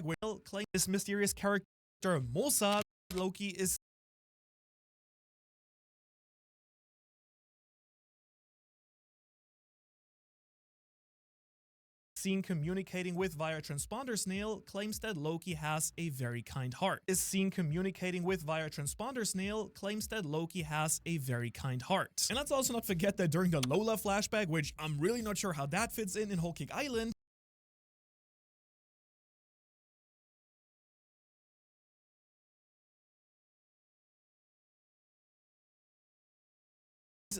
will claim this mysterious character Mossad. Loki is seen communicating with via transponder snail claims that Loki has a very kind heart. And let's also not forget that during the Lola flashback, which I'm really not sure how that fits in Whole Cake Island,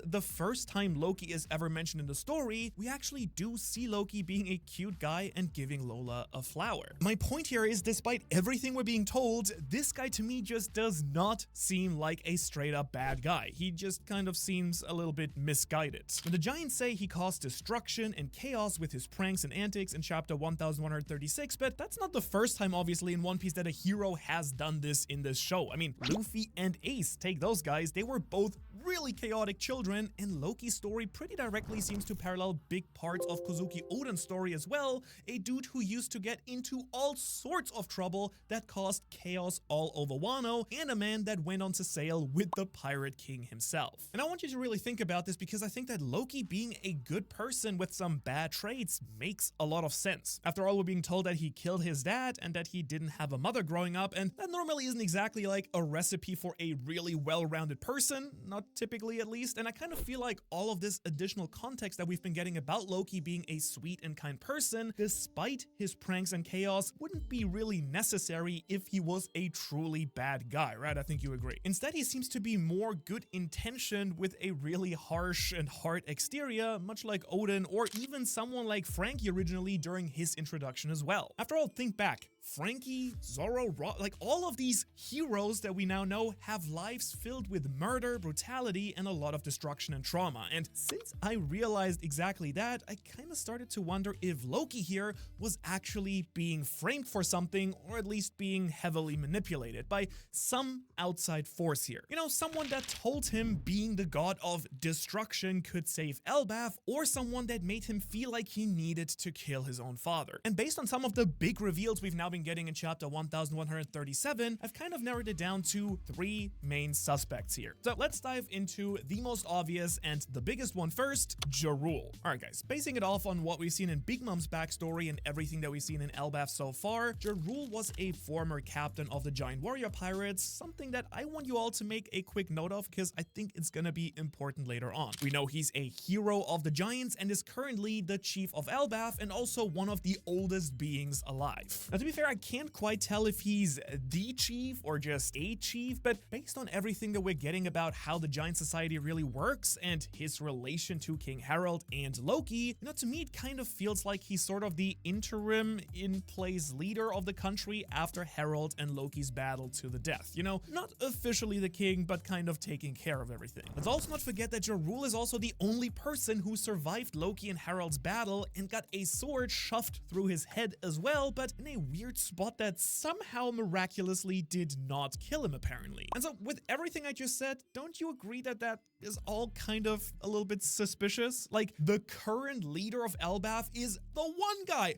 the first time Loki is ever mentioned in the story, we actually do see Loki being a cute guy and giving Lola a flower. My point here is, despite everything we're being told, this guy to me just does not seem like a straight up bad guy. He just kind of seems a little bit misguided. When the Giants say he caused destruction and chaos with his pranks and antics in chapter 1136, but that's not the first time obviously in One Piece that a hero has done this in this show. I mean, Luffy and Ace, take those guys, they were both really chaotic children, and Loki's story pretty directly seems to parallel big parts of Kozuki Oden's story as well, a dude who used to get into all sorts of trouble that caused chaos all over Wano, and a man that went on to sail with the Pirate King himself. And I want you to really think about this, because I think that Loki being a good person with some bad traits makes a lot of sense. After all, we're being told that he killed his dad and that he didn't have a mother growing up, and that normally isn't exactly like a recipe for a really well-rounded person, not typically at least, and I kind of feel like all of this additional context that we've been getting about Loki being a sweet and kind person, despite his pranks and chaos, wouldn't be really necessary if he was a truly bad guy, right? I think you agree. Instead, he seems to be more good intentioned with a really harsh and hard exterior, much like Oden, or even someone like Frankie originally during his introduction as well. After all, think back. Frankie, Zoro, like all of these heroes that we now know have lives filled with murder, brutality, and a lot of destruction and trauma. And since I realized exactly that, I kind of started to wonder if Loki here was actually being framed for something, or at least being heavily manipulated by some outside force here. You know, someone that told him being the god of destruction could save Elbaf, or someone that made him feel like he needed to kill his own father. And based on some of the big reveals we've now been getting in chapter 1137, I've kind of narrowed it down to 3 main suspects here. So let's dive into the most obvious and the biggest one first, Ja Rule. Alright guys, basing it off on what we've seen in Big Mom's backstory and everything that we've seen in Elbaf so far, Ja Rule was a former captain of the Giant Warrior Pirates, something that I want you all to make a quick note of because I think it's gonna be important later on. We know he's a hero of the Giants and is currently the chief of Elbaf and also one of the oldest beings alive. Now to be fair, I can't quite tell if he's the chief or just a chief, but based on everything that we're getting about how the Giant Society really works and his relation to King Harold and Loki, you know, to me it kind of feels like he's sort of the interim in-place leader of the country after Harold and Loki's battle to the death. You know, not officially the king, but kind of taking care of everything. Let's also not forget that Ja Rule is also the only person who survived Loki and Harold's battle and got a sword shoved through his head as well, but in a weird spot that somehow miraculously did not kill him apparently. And so with everything I just said, don't you agree that that is all kind of a little bit suspicious? Like, the current leader of Elbaf is the one guy,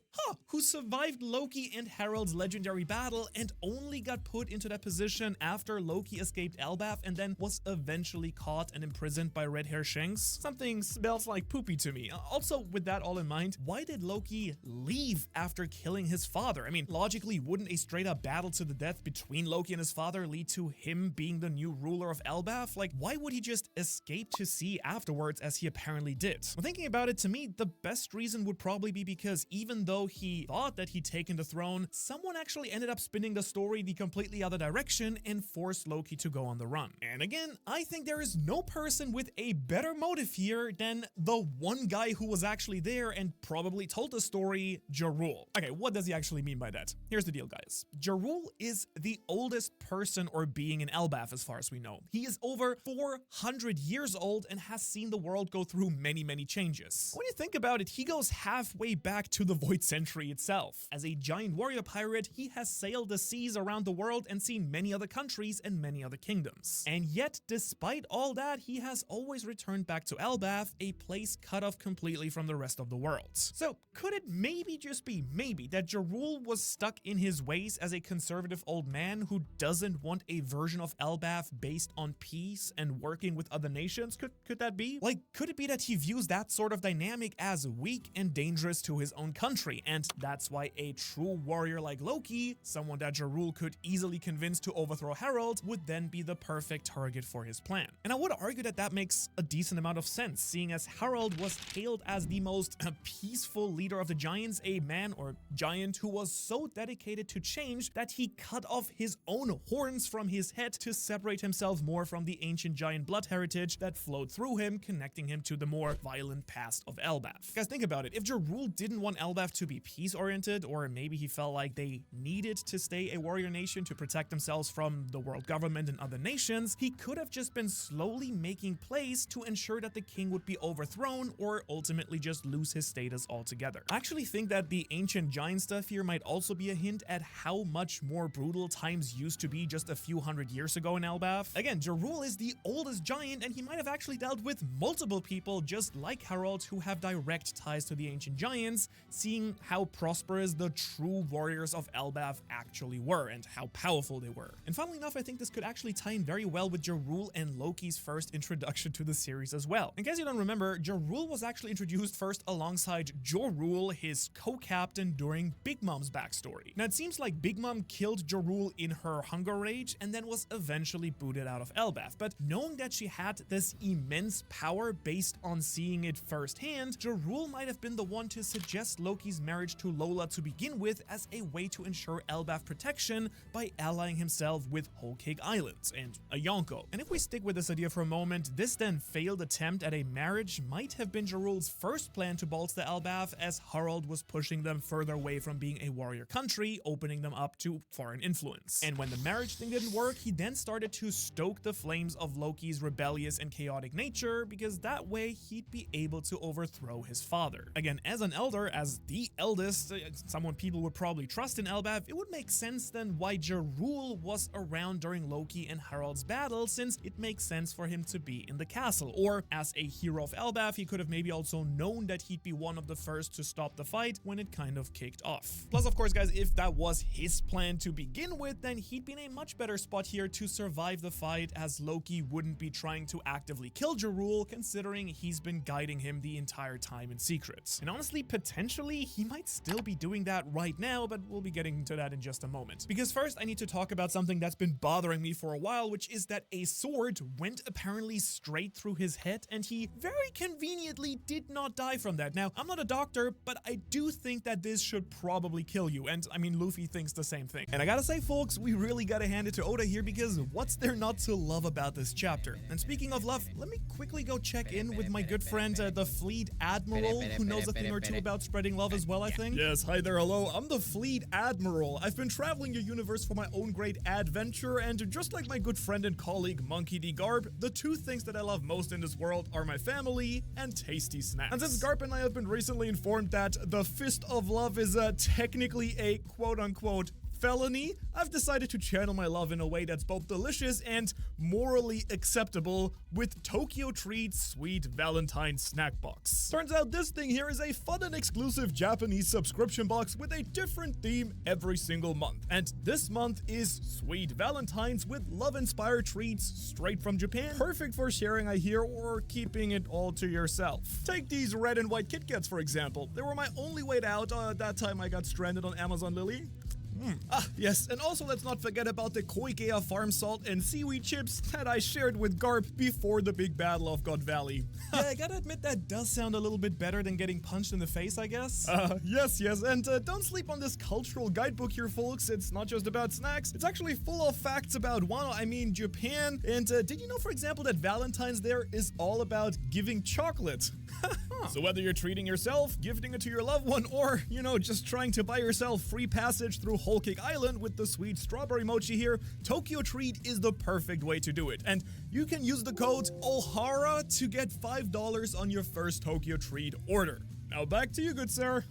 who survived Loki and Harold's legendary battle and only got put into that position after Loki escaped Elbaf and then was eventually caught and imprisoned by Red Hair Shanks? Something smells like poopy to me. Also, with that all in mind, why did Loki leave after killing his father? I mean, logically, wouldn't a straight up battle to the death between Loki and his father lead to him being the new ruler of Elbaf? Like, why would he just escape to sea afterwards as he apparently did? Well, thinking about it, to me, the best reason would probably be because even though he thought that he'd taken the throne, someone actually ended up spinning the story the completely other direction and forced Loki to go on the run. And again, I think there is no person with a better motive here than the one guy who was actually there and probably told the story, Ja Rule. Okay, what does he actually mean by that? Here's the deal, guys. Ja Rule is the oldest person or being in Elbaf as far as we know. He is over 400 200 years old and has seen the world go through many changes. When you think about it, he goes halfway back to the Void Century itself. As a giant warrior pirate, he has sailed the seas around the world and seen many other countries and many other kingdoms. And yet, despite all that, he has always returned back to Elbaf, a place cut off completely from the rest of the world. So could it maybe just be maybe that Ja Rule was stuck in his ways as a conservative old man who doesn't want a version of Elbaf based on peace and working with other nations? Could that be? Like, could it be that he views that sort of dynamic as weak and dangerous to his own country, and that's why a true warrior like Loki, someone that Ja Rule could easily convince to overthrow Harald, would then be the perfect target for his plan? And I would argue that that makes a decent amount of sense, seeing as Harald was hailed as the most peaceful leader of the giants, a man or giant who was so dedicated to change that he cut off his own horns from his head to separate himself more from the ancient giant blood heritage that flowed through him, connecting him to the more violent past of Elbaf. Guys, think about it. If Ja Rule didn't want Elbaf to be peace-oriented, or maybe he felt like they needed to stay a warrior nation to protect themselves from the world government and other nations, he could have just been slowly making plays to ensure that the king would be overthrown or ultimately just lose his status altogether. I actually think that the ancient giant stuff here might also be a hint at how much more brutal times used to be just a few hundred years ago in Elbaf. Again, Ja Rule is the oldest giant, and he might have actually dealt with multiple people just like Harald who have direct ties to the ancient giants, seeing how prosperous the true warriors of Elbaf actually were and how powerful they were. And funnily enough, I think this could actually tie in very well with Ja Rule and Loki's first introduction to the series as well. In case you don't remember, Ja Rule was actually introduced first alongside Jo Rule, his co-captain, during Big Mom's backstory. Now it seems like Big Mom killed Ja Rule in her hunger rage and then was eventually booted out of Elbaf, but knowing that she had this immense power based on seeing it firsthand, Ja Rule might have been the one to suggest Loki's marriage to Lola to begin with as a way to ensure Elbaf protection by allying himself with Whole Cake Island and a Yonko. And if we stick with this idea for a moment, this then failed attempt at a marriage might have been Ja Rule's first plan to bolster Elbaf, as Harald was pushing them further away from being a warrior country, opening them up to foreign influence. And when the marriage thing didn't work, he then started to stoke the flames of Loki's rebellious and chaotic nature, because that way he'd be able to overthrow his father. Again, as an elder, as the eldest, someone people would probably trust in Elbaf, it would make sense then why Ja Rule was around during Loki and Harald's battle, since it makes sense for him to be in the castle. Or as a hero of Elbaf, he could have maybe also known that he'd be one of the first to stop the fight when it kind of kicked off. Plus, of course, guys, if that was his plan to begin with, then he'd be in a much better spot here to survive the fight, as Loki wouldn't be trying to actively kill Ja Rule, considering he's been guiding him the entire time in secret. And honestly, potentially, he might still be doing that right now, but we'll be getting to that in just a moment. Because first, I need to talk about something that's been bothering me for a while, which is that a sword went apparently straight through his head, and he very conveniently did not die from that. Now, I'm not a doctor, but I do think that this should probably kill you, and I mean, Luffy thinks the same thing. And I gotta say, folks, we really gotta hand it to Oda here, because what's there not to love about this chapter? And speaking of love, let me quickly go check in with my good friend, the Fleet Admiral, who knows a thing or two about spreading love as well, I think. Yes, hi there, hello, I'm the Fleet Admiral. I've been traveling your universe for my own great adventure, and just like my good friend and colleague Monkey D. Garb, the two things that I love most in this world are my family and tasty snacks. And since Garb and I have been recently informed that the Fist of Love is technically a quote-unquote felony, I've decided to channel my love in a way that's both delicious and morally acceptable with Tokyo Treat's Sweet Valentine Snack Box. Turns out this thing here is a fun and exclusive Japanese subscription box with a different theme every single month. And this month is Sweet Valentines with love-inspired treats straight from Japan. Perfect for sharing, I hear, or keeping it all to yourself. Take these red and white Kit Kats, for example. They were my only way out that time I got stranded on Amazon Lily. Yes, and also let's not forget about the Koikea farm salt and seaweed chips that I shared with Garp before the big battle of God Valley. Yeah, I gotta admit that does sound a little bit better than getting punched in the face, I guess. Yes, and don't sleep on this cultural guidebook here, folks. It's not just about snacks. It's actually full of facts about Japan. And did you know, for example, that Valentine's there is all about giving chocolate? So whether you're treating yourself, gifting it to your loved one, or, just trying to buy yourself free passage through Whole Cake Island with the sweet strawberry mochi here, Tokyo Treat is the perfect way to do it. And you can use the code OHARA to get $5 on your first Tokyo Treat order. Now back to you, good sir.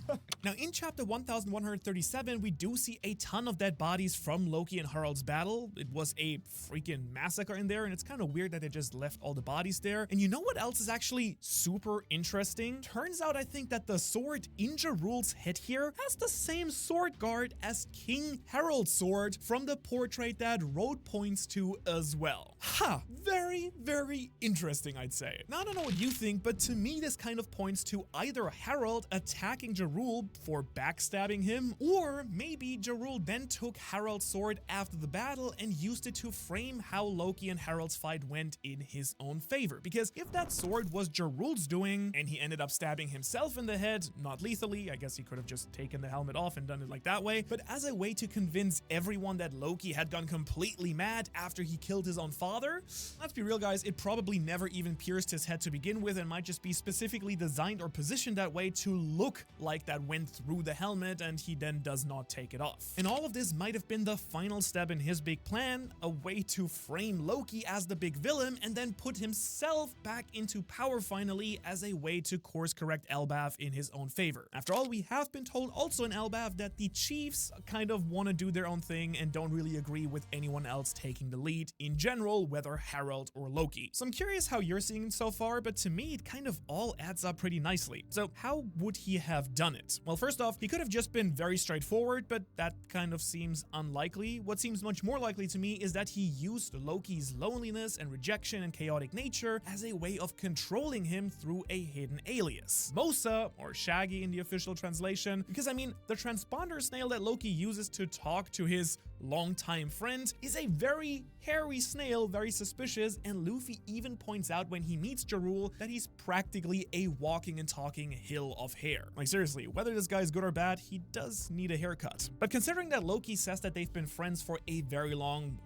Now in chapter 1137, we do see a ton of dead bodies from Loki and Harald's battle. It was a freaking massacre in there, and it's kind of weird that they just left all the bodies there. And you know what else is actually super interesting? Turns out I think that the sword in Jarul's head here has the same sword guard as King Harald's sword from the portrait that Road points to as well. Ha! Very, very interesting, I'd say. Now I don't know what you think, but to me this kind of points to either Harald attacking Jarul for backstabbing him, or maybe Jarul then took Harald's sword after the battle and used it to frame how Loki and Harald's fight went in his own favor. Because if that sword was Jarul's doing and he ended up stabbing himself in the head, not lethally, I guess he could have just taken the helmet off and done it like that way, but as a way to convince everyone that Loki had gone completely mad after he killed his own father, let's be real guys, it probably never even pierced his head to begin with and might just be specifically designed or positioned that way to look like that went through the helmet and he then does not take it off. And all of this might have been the final step in his big plan, a way to frame Loki as the big villain and then put himself back into power finally as a way to course correct Elbaf in his own favor. After all, we have been told also in Elbaf that the chiefs kind of want to do their own thing and don't really agree with anyone else taking the lead in general, whether Harald or Loki. So I'm curious how you're seeing it so far, but to me it kind of all adds up pretty nicely. So how would he have done it? Well, first off, he could have just been very straightforward, but that kind of seems unlikely. What seems much more likely to me is that he used Loki's loneliness and rejection and chaotic nature as a way of controlling him through a hidden alias. Mosa, or Shaggy in the official translation, because I mean, the transponder snail that Loki uses to talk to his longtime friend is a very hairy snail, very suspicious, and Luffy even points out when he meets Jarul that he's practically a walking and talking hill of hair. Like seriously, whether this guy is good or bad, he does need a haircut. But considering that Loki says that they've been friends for a very long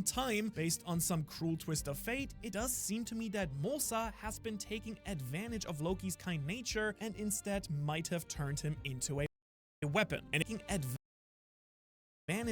time based on some cruel twist of fate, it does seem to me that Mosa has been taking advantage of Loki's kind nature and instead might have turned him into a weapon. And taking advantage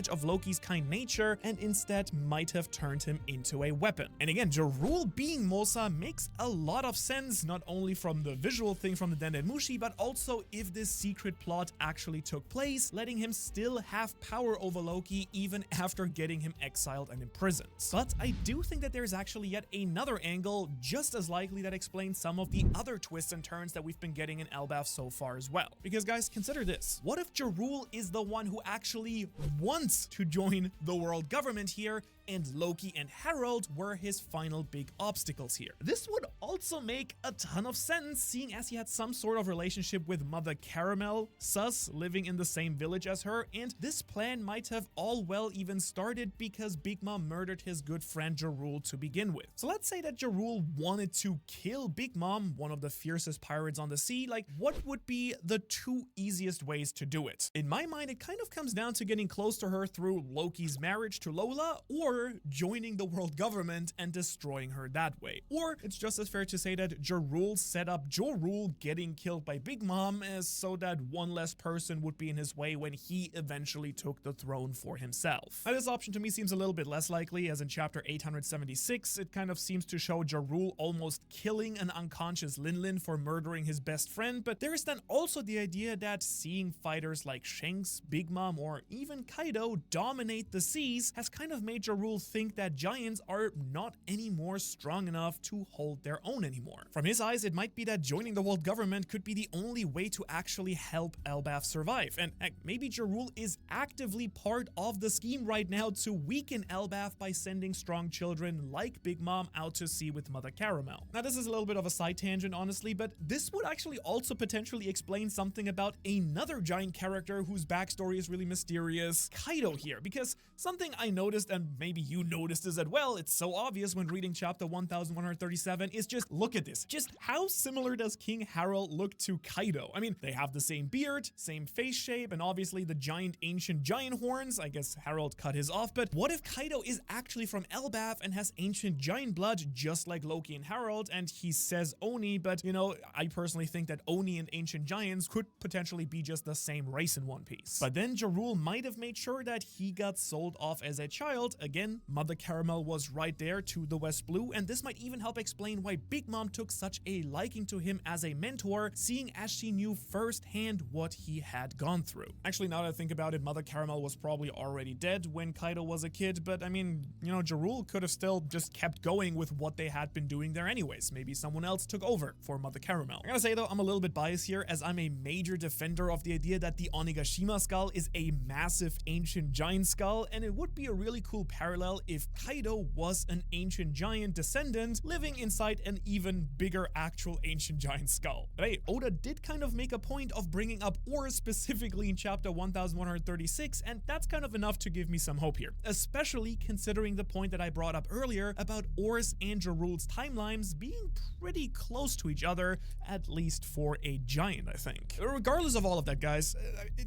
of Loki's kind nature and instead might have turned him into a weapon. And again, Jarul being Mosa makes a lot of sense, not only from the visual thing from the Dendenmushi, but also if this secret plot actually took place, letting him still have power over Loki even after getting him exiled and imprisoned. But I do think that there's actually yet another angle just as likely that explains some of the other twists and turns that we've been getting in Elbaf so far as well. Because guys, consider this. What if Jarul is the one who actually wants to join the world government here and Loki and Harald were his final big obstacles here? This would also make a ton of sense, seeing as he had some sort of relationship with Mother Caramel, sus living in the same village as her, and this plan might have all well even started because Big Mom murdered his good friend Jarul to begin with. So let's say that Jarul wanted to kill Big Mom, one of the fiercest pirates on the sea. Like, what would be the two easiest ways to do it? In my mind, it kind of comes down to getting close to her through Loki's marriage to Lola, or joining the world government and destroying her that way. Or it's just as fair to say that Jarul set up Jorul getting killed by Big Mom as so that one less person would be in his way when he eventually took the throne for himself. Now, this option to me seems a little bit less likely, as in chapter 876, it kind of seems to show Jarul almost killing an unconscious Linlin for murdering his best friend, but there is then also the idea that seeing fighters like Shanks, Big Mom, or even Kaido dominate the seas has kind of made Jarul think that giants are not anymore strong enough to hold their own anymore. From his eyes, it might be that joining the world government could be the only way to actually help Elbaf survive. And heck, maybe Jarul is actively part of the scheme right now to weaken Elbaf by sending strong children like Big Mom out to sea with Mother Caramel. Now, this is a little bit of a side tangent, honestly, but this would actually also potentially explain something about another giant character whose backstory is really mysterious, Kaido here, because something I noticed, and maybe maybe you noticed this as well, it's so obvious when reading chapter 1137, is just look at this. Just how similar does King Harold look to Kaido? I mean, they have the same beard, same face shape, and obviously the giant ancient giant horns. I guess Harold cut his off, but what if Kaido is actually from Elbaf and has ancient giant blood just like Loki and Harold, and he says Oni, but you know, I personally think that Oni and ancient giants could potentially be just the same race in One Piece. But then Ja Rule might have made sure that he got sold off as a child. Again, Mother Caramel was right there to the West Blue, and this might even help explain why Big Mom took such a liking to him as a mentor, seeing as she knew firsthand what he had gone through. Actually, now that I think about it, Mother Caramel was probably already dead when Kaido was a kid, but I mean, you know, Ja Rule could have still just kept going with what they had been doing there anyways. Maybe someone else took over for Mother Caramel. I gotta say though, I'm a little bit biased here, as I'm a major defender of the idea that the Onigashima skull is a massive ancient giant skull, and it would be a really cool parallel if Kaido was an ancient giant descendant living inside an even bigger actual ancient giant skull. But hey, Oda did kind of make a point of bringing up ores specifically in chapter 1136, and that's kind of enough to give me some hope here, especially considering the point that I brought up earlier about ores and Ja Rule's timelines being pretty close to each other, at least for a giant, I think. Regardless of all of that, guys,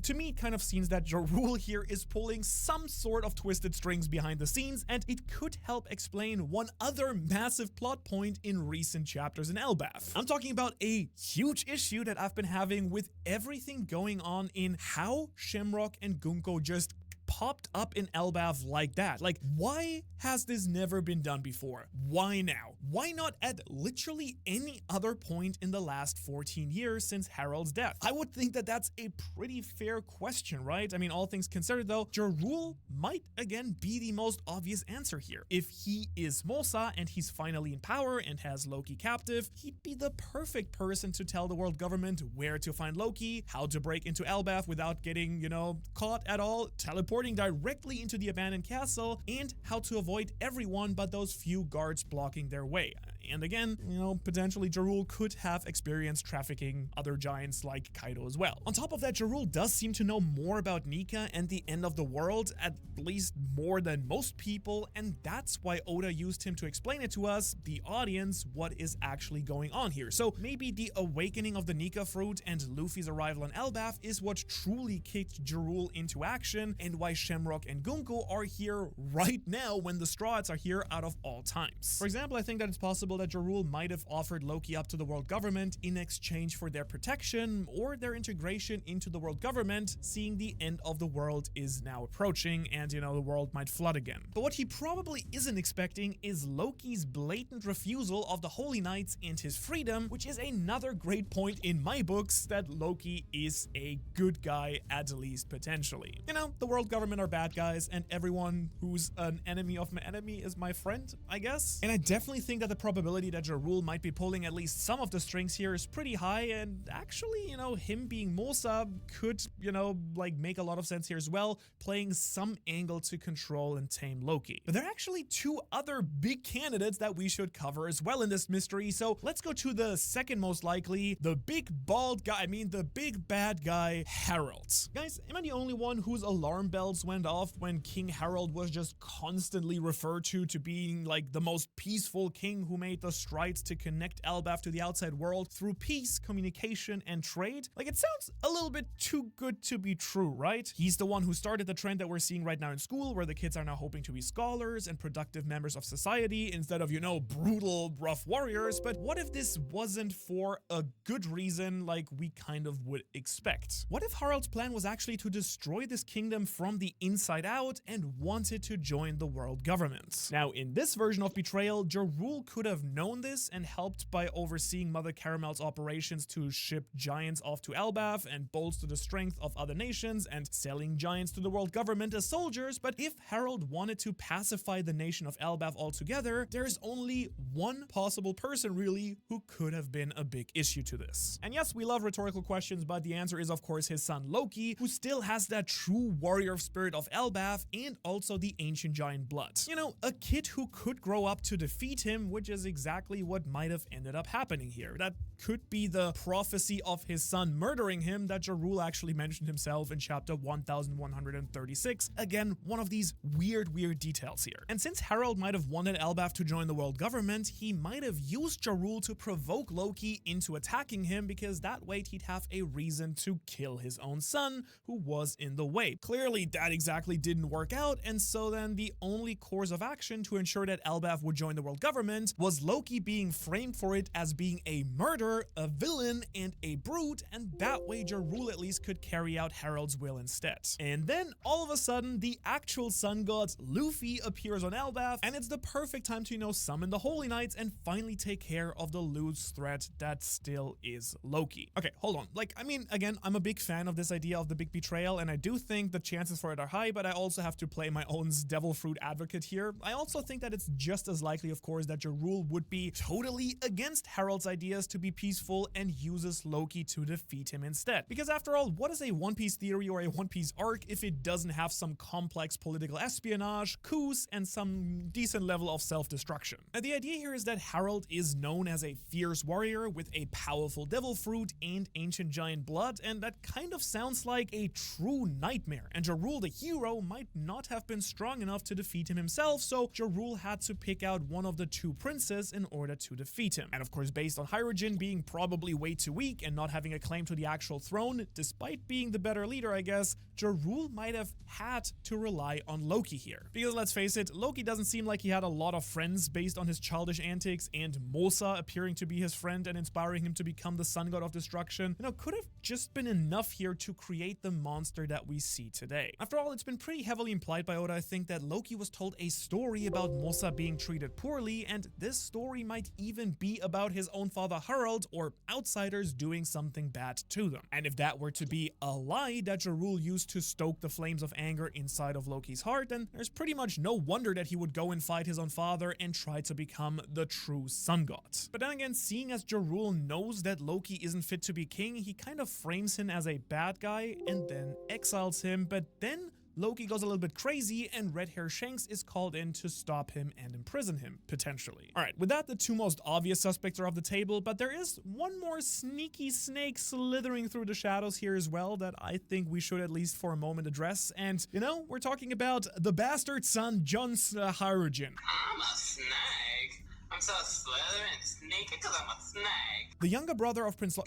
to me it kind of seems that Ja Rule here is pulling some sort of twisted strings behind the scenes, and it could help explain one other massive plot point in recent chapters in Elbaf. I'm talking about a huge issue that I've been having with everything going on in how Shamrock and Gunko just popped up in Elbaf like that. Like, why has this never been done before? Why now? Why not at literally any other point in the last 14 years since Harold's death? I would think that that's a pretty fair question, right? I mean, all things considered though, Ja Rule might again be the most obvious answer here. If he is Mosa and he's finally in power and has Loki captive, he'd be the perfect person to tell the world government where to find Loki, how to break into Elbaf without getting, you know, caught at all, teleporting directly into the abandoned castle, and how to avoid everyone but those few guards blocking their way. And again, you know, potentially Ja Rule could have experienced trafficking other giants like Kaido as well. On top of that, Ja Rule does seem to know more about Nika and the end of the world, at least more than most people, and that's why Oda used him to explain it to us, the audience, what is actually going on here. So maybe the awakening of the Nika fruit and Luffy's arrival in Elbaf is what truly kicked Ja Rule into action, and why Shamrock and Gunko are here right now when the Straw Hats are here out of all times. For example, I think that it's possible that Ja Rule might have offered Loki up to the world government in exchange for their protection or their integration into the world government, seeing the end of the world is now approaching and, you know, the world might flood again. But what he probably isn't expecting is Loki's blatant refusal of the Holy Knights and his freedom, which is another great point in my books that Loki is a good guy, at least potentially. You know, the world government are bad guys, and everyone who's an enemy of my enemy is my friend, I guess. And I definitely think that the probability that Ja Rule might be pulling at least some of the strings here is pretty high, and actually, you know, him being Mosa could, you know, like make a lot of sense here as well, playing some angle to control and tame Loki. But there are actually two other big candidates that we should cover as well in this mystery, so let's go to the second most likely, the big bald guy, the big bad guy, Harold. Guys, am I the only one whose alarm bells went off when King Harold was just constantly referred to being like the most peaceful king who made the strides to connect Elbaf to the outside world through peace, communication, and trade? Like, it sounds a little bit too good to be true, right? He's the one who started the trend that we're seeing right now in school, where the kids are now hoping to be scholars and productive members of society instead of, you know, brutal, rough warriors. But what if this wasn't for a good reason like we kind of would expect? What if Harold's plan was actually to destroy this kingdom from the inside out and wanted to join the world government? Now, in this version of Betrayal, Ja Rule could have known this and helped by overseeing Mother Caramel's operations to ship giants off to Elbaf and bolster the strength of other nations and selling giants to the world government as soldiers. But if Harold wanted to pacify the nation of Elbaf altogether, there's only one possible person really who could have been a big issue to this. And yes, we love rhetorical questions, but the answer is of course his son Loki, who still has that true warrior spirit of Elbaf and also the ancient giant blood. You know, a kid who could grow up to defeat him, which is exactly what might have ended up happening here. That could be the prophecy of his son murdering him that Jarul actually mentioned himself in chapter 1136. Again, one of these weird details here. And since Harald might have wanted Elbaf to join the world government, he might have used Jarul to provoke Loki into attacking him, because that way he'd have a reason to kill his own son, who was in the way. Clearly, that exactly didn't work out, and so then the only course of action to ensure that Elbaf would join the world government was Loki being framed for it as being a murderer, a villain, and a brute, and that way Jarul at least could carry out Harald's will instead. And then, all of a sudden, the actual sun god, Luffy, appears on Elbaf, and it's the perfect time to, summon the Holy Knights and finally take care of the loose threat that still is Loki. Okay, hold on. Again, I'm a big fan of this idea of the big betrayal, and I do think the chances for it are high, but I also have to play my own devil fruit advocate here. I also think that it's just as likely, of course, that Jarul would be totally against Harald's ideas to be peaceful and uses Loki to defeat him instead. Because after all, what is a One Piece theory or a One Piece arc if it doesn't have some complex political espionage, coups, and some decent level of self-destruction? And the idea here is that Harald is known as a fierce warrior with a powerful devil fruit and ancient giant blood, and that kind of sounds like a true nightmare. And Jarul, the hero, might not have been strong enough to defeat him himself, so Jarul had to pick out one of the two princes in order to defeat him. And of course, based on Hyrule being probably way too weak and not having a claim to the actual throne, despite being the better leader, I guess, Jarul might have had to rely on Loki here. Because let's face it, Loki doesn't seem like he had a lot of friends based on his childish antics, and Mosa appearing to be his friend and inspiring him to become the sun god of destruction, could have just been enough here to create the monster that we see today. After all, it's been pretty heavily implied by Oda, I think, that Loki was told a story about Mosa being treated poorly, and this story might even be about his own father Harald or outsiders doing something bad to them. And if that were to be a lie that Jarul used to stoke the flames of anger inside of Loki's heart, then there's pretty much no wonder that he would go and fight his own father and try to become the true sun god. But then again, seeing as Jarul knows that Loki isn't fit to be king, he kind of frames him as a bad guy and then exiles him, but then Loki goes a little bit crazy and Red Hair Shanks is called in to stop him and imprison him, potentially. Alright, with that, the two most obvious suspects are off the table, but there is one more sneaky snake slithering through the shadows here as well that I think we should at least for a moment address, and, we're talking about the bastard son, Jon Hyrule. I'm a snake. I'm so slithering sneaky because I'm a snake. The younger brother of Prince Snake.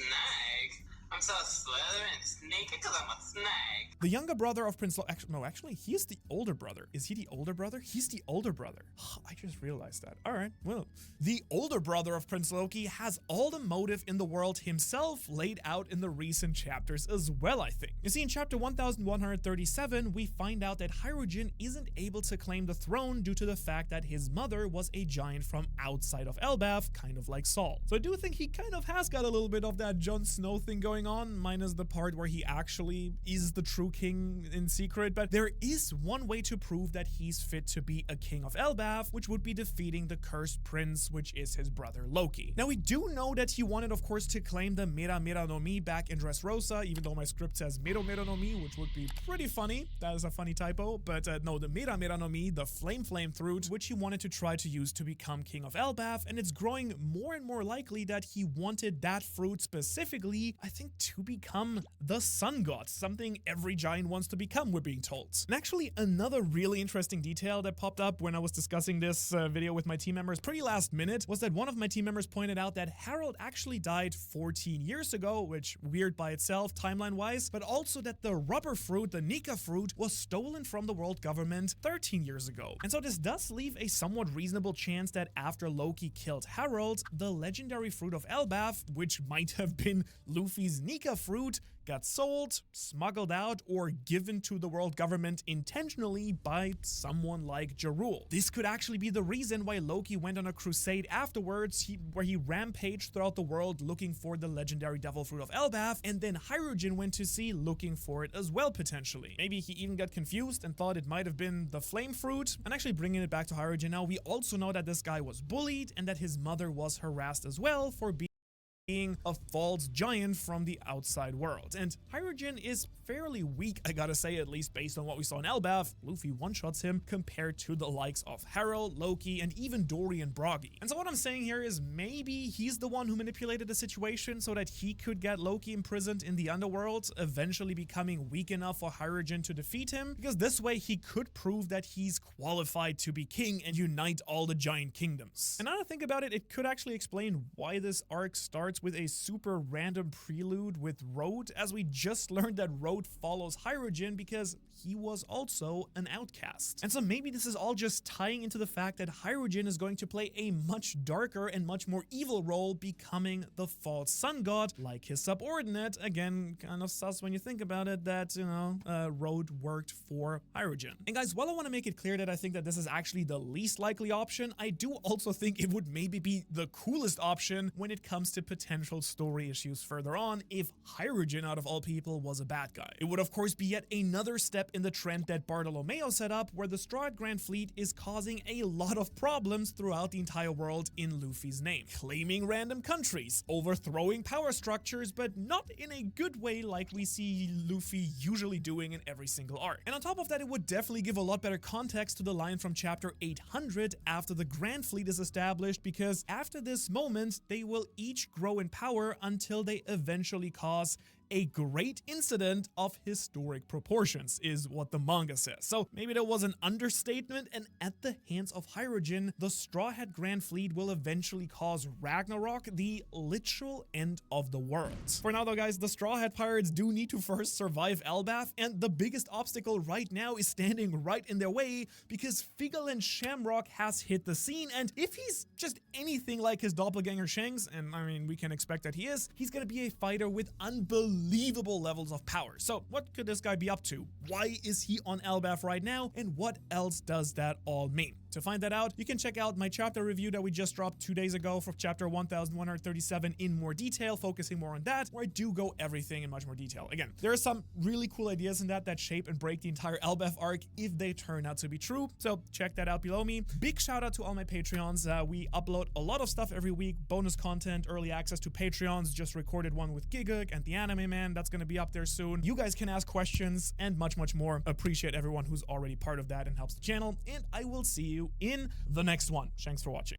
I'm so slithering sneaky because I'm a snake. The younger brother of Prince actually, he is the older brother. Is he the older brother? He's the older brother. I just realized that. All right, well. The older brother of Prince Loki has all the motive in the world himself laid out in the recent chapters as well, I think. You see, in chapter 1137, we find out that Hyrule isn't able to claim the throne due to the fact that his mother was a giant from outside of Elbaf, kind of like Saul. So I do think he kind of has got a little bit of that Jon Snow thing going on, minus the part where he actually is the true king in secret, but there is one way to prove that he's fit to be a king of Elbaf, which would be defeating the cursed prince, which is his brother Loki. Now, we do know that he wanted, of course, to claim the Mera Mera no Mi back in Dressrosa, even though my script says Mero Mero no Mi, which would be pretty funny. That is a funny typo, but no, the Mera Mera no Mi, the Flame Fruit, which he wanted to try to use to become king of Elbaf, and it's growing more and more likely that he wanted that fruit specifically, I think, to become the sun god, something every giant wants to become, we're being told. And actually, another really interesting detail that popped up when I was discussing this video with my team members pretty last minute was that one of my team members pointed out that Harald actually died 14 years ago, which weird by itself timeline-wise, but also that the rubber fruit, the Nika fruit, was stolen from the world government 13 years ago. And so this does leave a somewhat reasonable chance that after Loki killed Harald, the legendary fruit of Elbaf, which might have been Luffy's Nika fruit, got sold, smuggled out, or given to the world government intentionally by someone like Jarul. This could actually be the reason why Loki went on a crusade afterwards, where he rampaged throughout the world looking for the legendary devil fruit of Elbaf, and then Hyrule went to sea looking for it as well, potentially. Maybe he even got confused and thought it might have been the flame fruit. And actually bringing it back to Hyrule now, we also know that this guy was bullied and that his mother was harassed as well for being being a false giant from the outside world. And Hydrogen is fairly weak, I gotta say, at least based on what we saw in Elbaf. Luffy one-shots him compared to the likes of Harold, Loki, and even Dory and Broggy. And so what I'm saying here is maybe he's the one who manipulated the situation so that he could get Loki imprisoned in the underworld, eventually becoming weak enough for Hydrogen to defeat him, because this way he could prove that he's qualified to be king and unite all the giant kingdoms. And now that I think about it, it could actually explain why this arc starts with a super random prelude with Road, as we just learned that Road follows Hydrogen because he was also an outcast. And so maybe this is all just tying into the fact that Hydrogen is going to play a much darker and much more evil role, becoming the false sun god like his subordinate. Again, kind of sus when you think about it that, you know, Road worked for Hydrogen. And guys, while I want to make it clear that I think that this is actually the least likely option, I do also think it would maybe be the coolest option when it comes to potential story issues further on if Hydrogen, out of all people, was a bad guy. It would of course be yet another step in the trend that Bartolomeo set up, where the Straw Hat Grand Fleet is causing a lot of problems throughout the entire world in Luffy's name, claiming random countries, overthrowing power structures, but not in a good way like we see Luffy usually doing in every single arc. And on top of that, it would definitely give a lot better context to the line from chapter 800 after the Grand Fleet is established, because after this moment, they will each grow in power until they eventually cause a great incident of historic proportions, is what the manga says. So maybe that was an understatement, and at the hands of Hydrogen, the Straw Hat Grand Fleet will eventually cause Ragnarok, the literal end of the world. For now though guys, the Straw Hat Pirates do need to first survive Elbaf, and the biggest obstacle right now is standing right in their way because Figel and Shamrock has hit the scene, and if he's just anything like his doppelganger Shanks, and I mean we can expect that he is, he's gonna be a fighter with unbelievable levels of power. So what could this guy be up to? Why is he on Elbaf right now? And what else does that all mean? To find that out, you can check out my chapter review that we just dropped 2 days ago for chapter 1137 in more detail, focusing more on that, where I do go everything in much more detail. Again, there are some really cool ideas in that shape and break the entire Elbaf arc if they turn out to be true, so check that out below me. Big shout out to all my Patreons. We upload a lot of stuff every week, bonus content, early access to Patreons, just recorded one with Giguk and the Anime Man, that's gonna be up there soon. You guys can ask questions and much more. Appreciate everyone who's already part of that and helps the channel, and I will see you in the next one. Thanks for watching.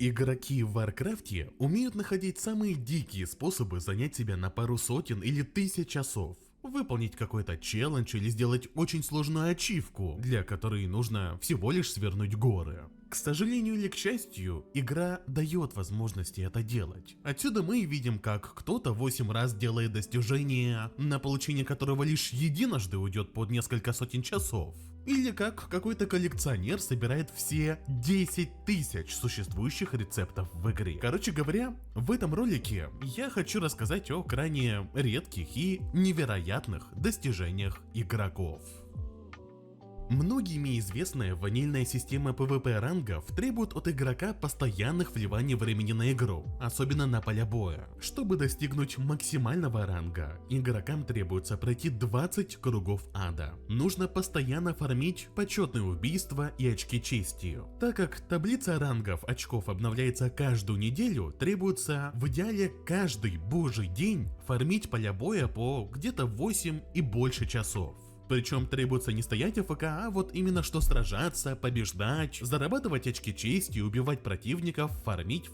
Игроки в Варкрафте умеют находить самые дикие способы занять себя на пару сотен или тысяч часов. Выполнить какой-то челлендж или сделать очень сложную ачивку, для которой нужно всего лишь свернуть горы. К сожалению или к счастью, игра дает возможности это делать. Отсюда мы видим, как кто-то 8 раз делает достижение, на получение которого лишь единожды уйдет под несколько сотен часов. Или как какой-то коллекционер собирает все 10 тысяч существующих рецептов в игре. Короче говоря, в этом ролике я хочу рассказать о крайне редких и невероятных достижениях игроков. Многими известная ванильная система PvP рангов требует от игрока постоянных вливаний времени на игру, особенно на поля боя. Чтобы достигнуть максимального ранга, игрокам требуется пройти 20 кругов ада. Нужно постоянно фармить почетные убийства и очки чести. Так как таблица рангов очков обновляется каждую неделю, требуется в идеале каждый божий день фармить поля боя по где-то 8 и больше часов. Причем требуется не стоять АФК, а вот именно что сражаться, побеждать, зарабатывать очки чести, убивать противников, фармить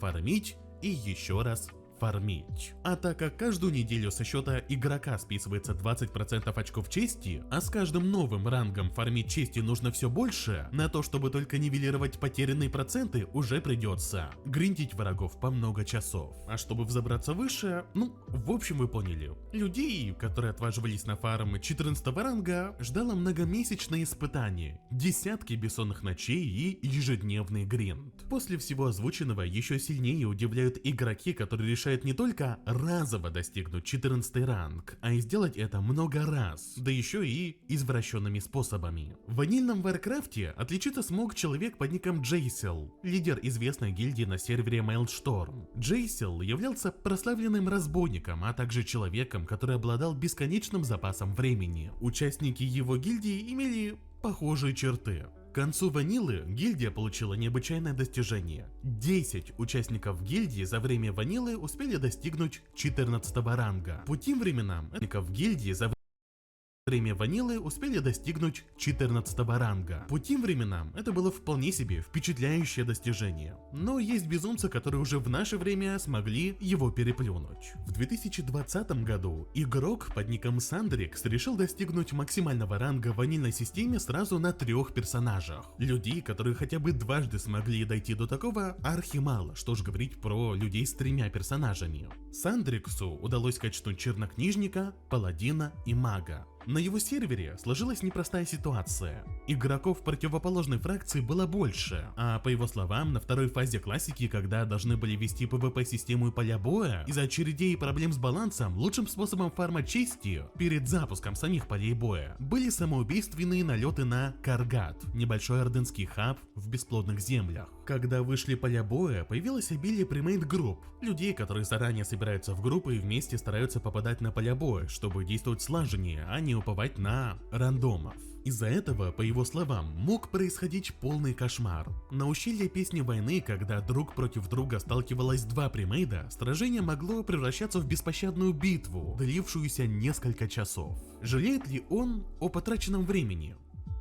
и еще раз фармить. А так как каждую неделю со счета игрока списывается 20% очков чести, а с каждым новым рангом фармить чести нужно все больше, на то чтобы только нивелировать потерянные проценты уже придется гриндить врагов по много часов. А чтобы взобраться выше, в общем вы поняли. Людей, которые отваживались на фарм 14 ранга, ждало многомесячное испытание, десятки бессонных ночей и ежедневный гринд. После всего озвученного еще сильнее удивляют игроки, которые решают не только разово достигнуть 14 ранг, а и сделать это много раз, да еще и извращенными способами. В ванильном Варкрафте отличиться смог человек под ником Джейсел, лидер известной гильдии на сервере Maelstrom. Джейсел являлся прославленным разбойником, а также человеком, который обладал бесконечным запасом времени. Участники его гильдии имели похожие черты. К концу ванилы гильдия получила необычайное достижение. 10 участников гильдии за время ванилы успели достигнуть 14 ранга. По тем временам участников гильдии за время ванилы успели достигнуть 14 ранга. По тем временам это было вполне себе впечатляющее достижение. Но есть безумцы, которые уже в наше время смогли его переплюнуть. В 2020 году игрок под ником Сандрикс решил достигнуть максимального ранга в ванильной системе сразу на 3 персонажах. Людей, которые хотя бы дважды смогли дойти до такого, архимало, что ж говорить про людей с 3 персонажами. Сандриксу удалось качнуть чернокнижника, паладина и мага. На его сервере сложилась непростая ситуация. Игроков противоположной фракции было больше, а по его словам, на второй фазе классики, когда должны были вести PvP-систему и поля боя, из-за очередей и проблем с балансом, лучшим способом фарма чести перед запуском самих полей боя были самоубийственные налеты на Каргат, небольшой орденский хаб в бесплодных землях. Когда вышли поля боя, появилось обилие премейт-групп, людей, которые заранее собираются в группы и вместе стараются попадать на поля боя, чтобы действовать слаженнее, а не уповать на рандомов. Из-за этого, по его словам, мог происходить полный кошмар. На ущелье Песни Войны, когда друг против друга сталкивалось 2 премейда, сражение могло превращаться в беспощадную битву, длившуюся несколько часов. Жалеет ли он о потраченном времени?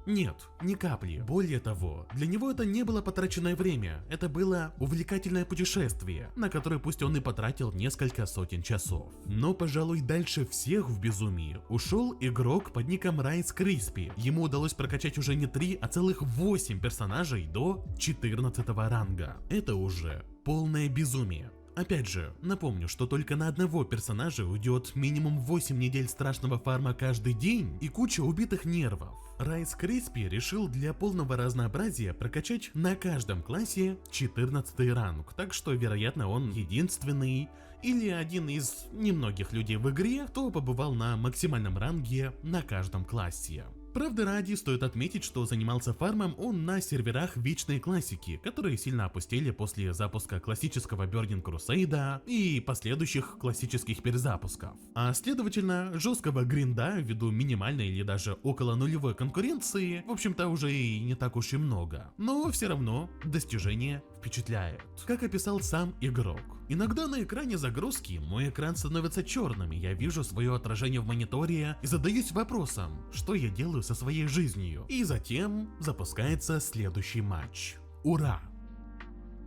Нет, ни капли. Более того, для него это не было потраченное время, это было увлекательное путешествие, на которое пусть он и потратил несколько сотен часов. Но, пожалуй, дальше всех в безумии ушел игрок под ником Райс Криспи. Ему удалось прокачать уже не 3, а целых 8 персонажей до 14 ранга. Это уже полное безумие. Опять же, напомню, что только на одного персонажа уйдет минимум 8 недель страшного фарма каждый день и куча убитых нервов. Райс Криспи решил для полного разнообразия прокачать на каждом классе 14 ранг, так что вероятно он единственный или один из немногих людей в игре, кто побывал на максимальном ранге на каждом классе. Правда ради, стоит отметить, что занимался фармом он на серверах вечной классики, которые сильно опустели после запуска классического Burning Crusade и последующих классических перезапусков. А следовательно, жесткого гринда ввиду минимальной или даже около нулевой конкуренции, в общем-то уже и не так уж и много. Но все равно достижение впечатляет. Как описал сам игрок. Иногда на экране загрузки мой экран становится черным, и я вижу свое отражение в мониторе и задаюсь вопросом, что я делаю со своей жизнью. И затем запускается следующий матч. Ура!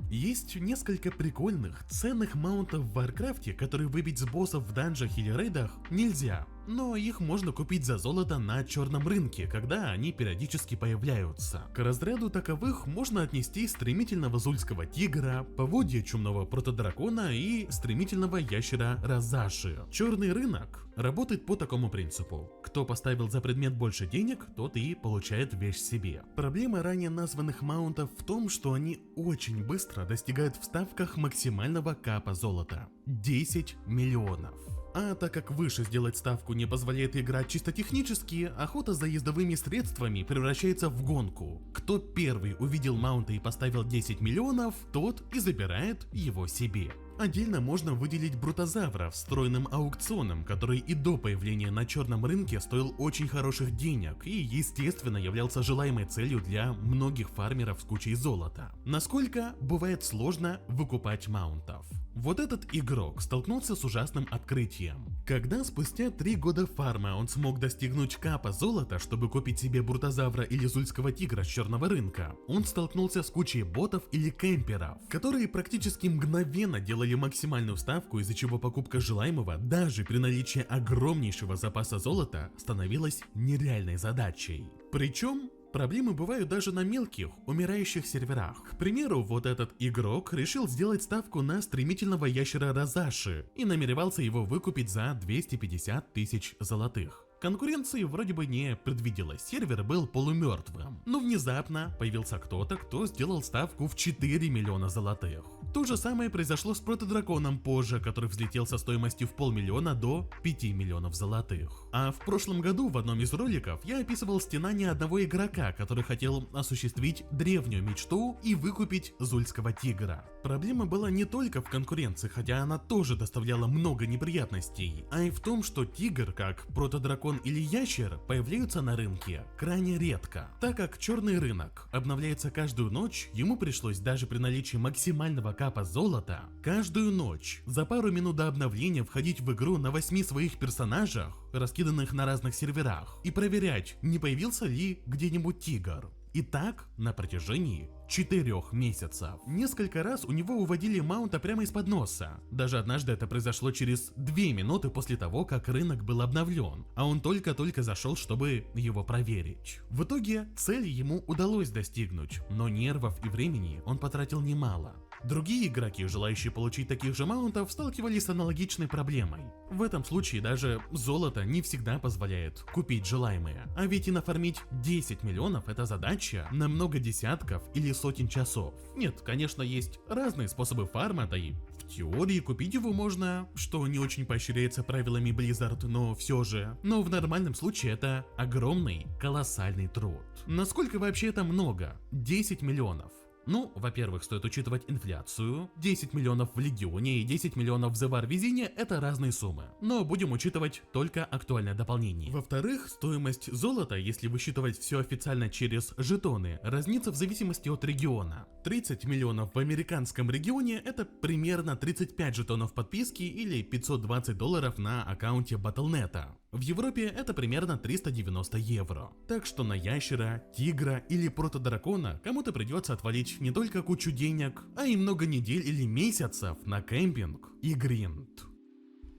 Есть несколько прикольных, ценных маунтов в Варкрафте, которые выбить с боссов в данжах или рейдах нельзя. Но их можно купить за золото на черном рынке, когда они периодически появляются. К разряду таковых можно отнести стремительного зульского тигра, поводья чумного протодракона и стремительного ящера Розаши. Черный рынок работает по такому принципу. Кто поставил за предмет больше денег, тот и получает вещь себе. Проблема ранее названных маунтов в том, что они очень быстро достигают в ставках максимального капа золота – 10 миллионов. А так как выше сделать ставку не позволяет играть чисто технически, охота за ездовыми средствами превращается в гонку. Кто первый увидел маунта и поставил 10 миллионов, тот и забирает его себе. Отдельно можно выделить брутозавра встроенным аукционом, который и до появления на черном рынке стоил очень хороших денег и, естественно, являлся желаемой целью для многих фармеров с кучей золота. Насколько бывает сложно выкупать маунтов? Вот этот игрок столкнулся с ужасным открытием. Когда спустя 3 года фарма он смог достигнуть капа золота, чтобы купить себе брутозавра или зульского тигра с черного рынка, он столкнулся с кучей ботов или кемперов, которые практически мгновенно делали максимальную ставку, из-за чего покупка желаемого даже при наличии огромнейшего запаса золота становилась нереальной задачей. Причем проблемы бывают даже на мелких, умирающих серверах. К примеру, вот этот игрок решил сделать ставку на стремительного ящера Розаши и намеревался его выкупить за 250 тысяч золотых. Конкуренции вроде бы не предвиделось, сервер был полумертвым. Но внезапно появился кто-то, кто сделал ставку в 4 миллиона золотых. То же самое произошло с протодраконом позже, который взлетел со стоимостью в 500 000 до 5 миллионов золотых. А в прошлом году в одном из роликов я описывал стенание одного игрока, который хотел осуществить древнюю мечту и выкупить зульского тигра. Проблема была не только в конкуренции, хотя она тоже доставляла много неприятностей, а и в том, что тигр, как протодракон или ящер, появляются на рынке крайне редко. Так как черный рынок обновляется каждую ночь, ему пришлось даже при наличии максимального капа золота каждую ночь за пару минут до обновления входить в игру на 8 своих персонажах, раскиданных на разных серверах, и проверять, не появился ли где-нибудь тигр. И так на протяжении 4 месяцев. Несколько раз у него уводили маунта прямо из-под носа. Даже однажды это произошло через 2 минуты после того, как рынок был обновлен, а он только-только зашел, чтобы его проверить. В итоге цели ему удалось достигнуть, но нервов и времени он потратил немало. Другие игроки, желающие получить таких же маунтов, сталкивались с аналогичной проблемой. В этом случае даже золото не всегда позволяет купить желаемое. А ведь и нафармить 10 миллионов это задача на много десятков или сотен часов. Нет, конечно, есть разные способы фарма, да и в теории купить его можно, что не очень поощряется правилами Blizzard, но все же. Но в нормальном случае это огромный, колоссальный труд. Насколько вообще это много? 10 миллионов. Ну, во-первых, стоит учитывать инфляцию. 10 миллионов в Легионе и 10 миллионов в The War Везение — это разные суммы. Но будем учитывать только актуальное дополнение. Во-вторых, стоимость золота, если высчитывать все официально через жетоны, разнится в зависимости от региона. 30 миллионов в американском регионе — это примерно 35 жетонов подписки или $520 на аккаунте Battle.net. В Европе это примерно 390 евро. Так что на ящера, тигра или протодракона кому-то придется отвалить не только кучу денег, а и много недель или месяцев на кемпинг и гринд.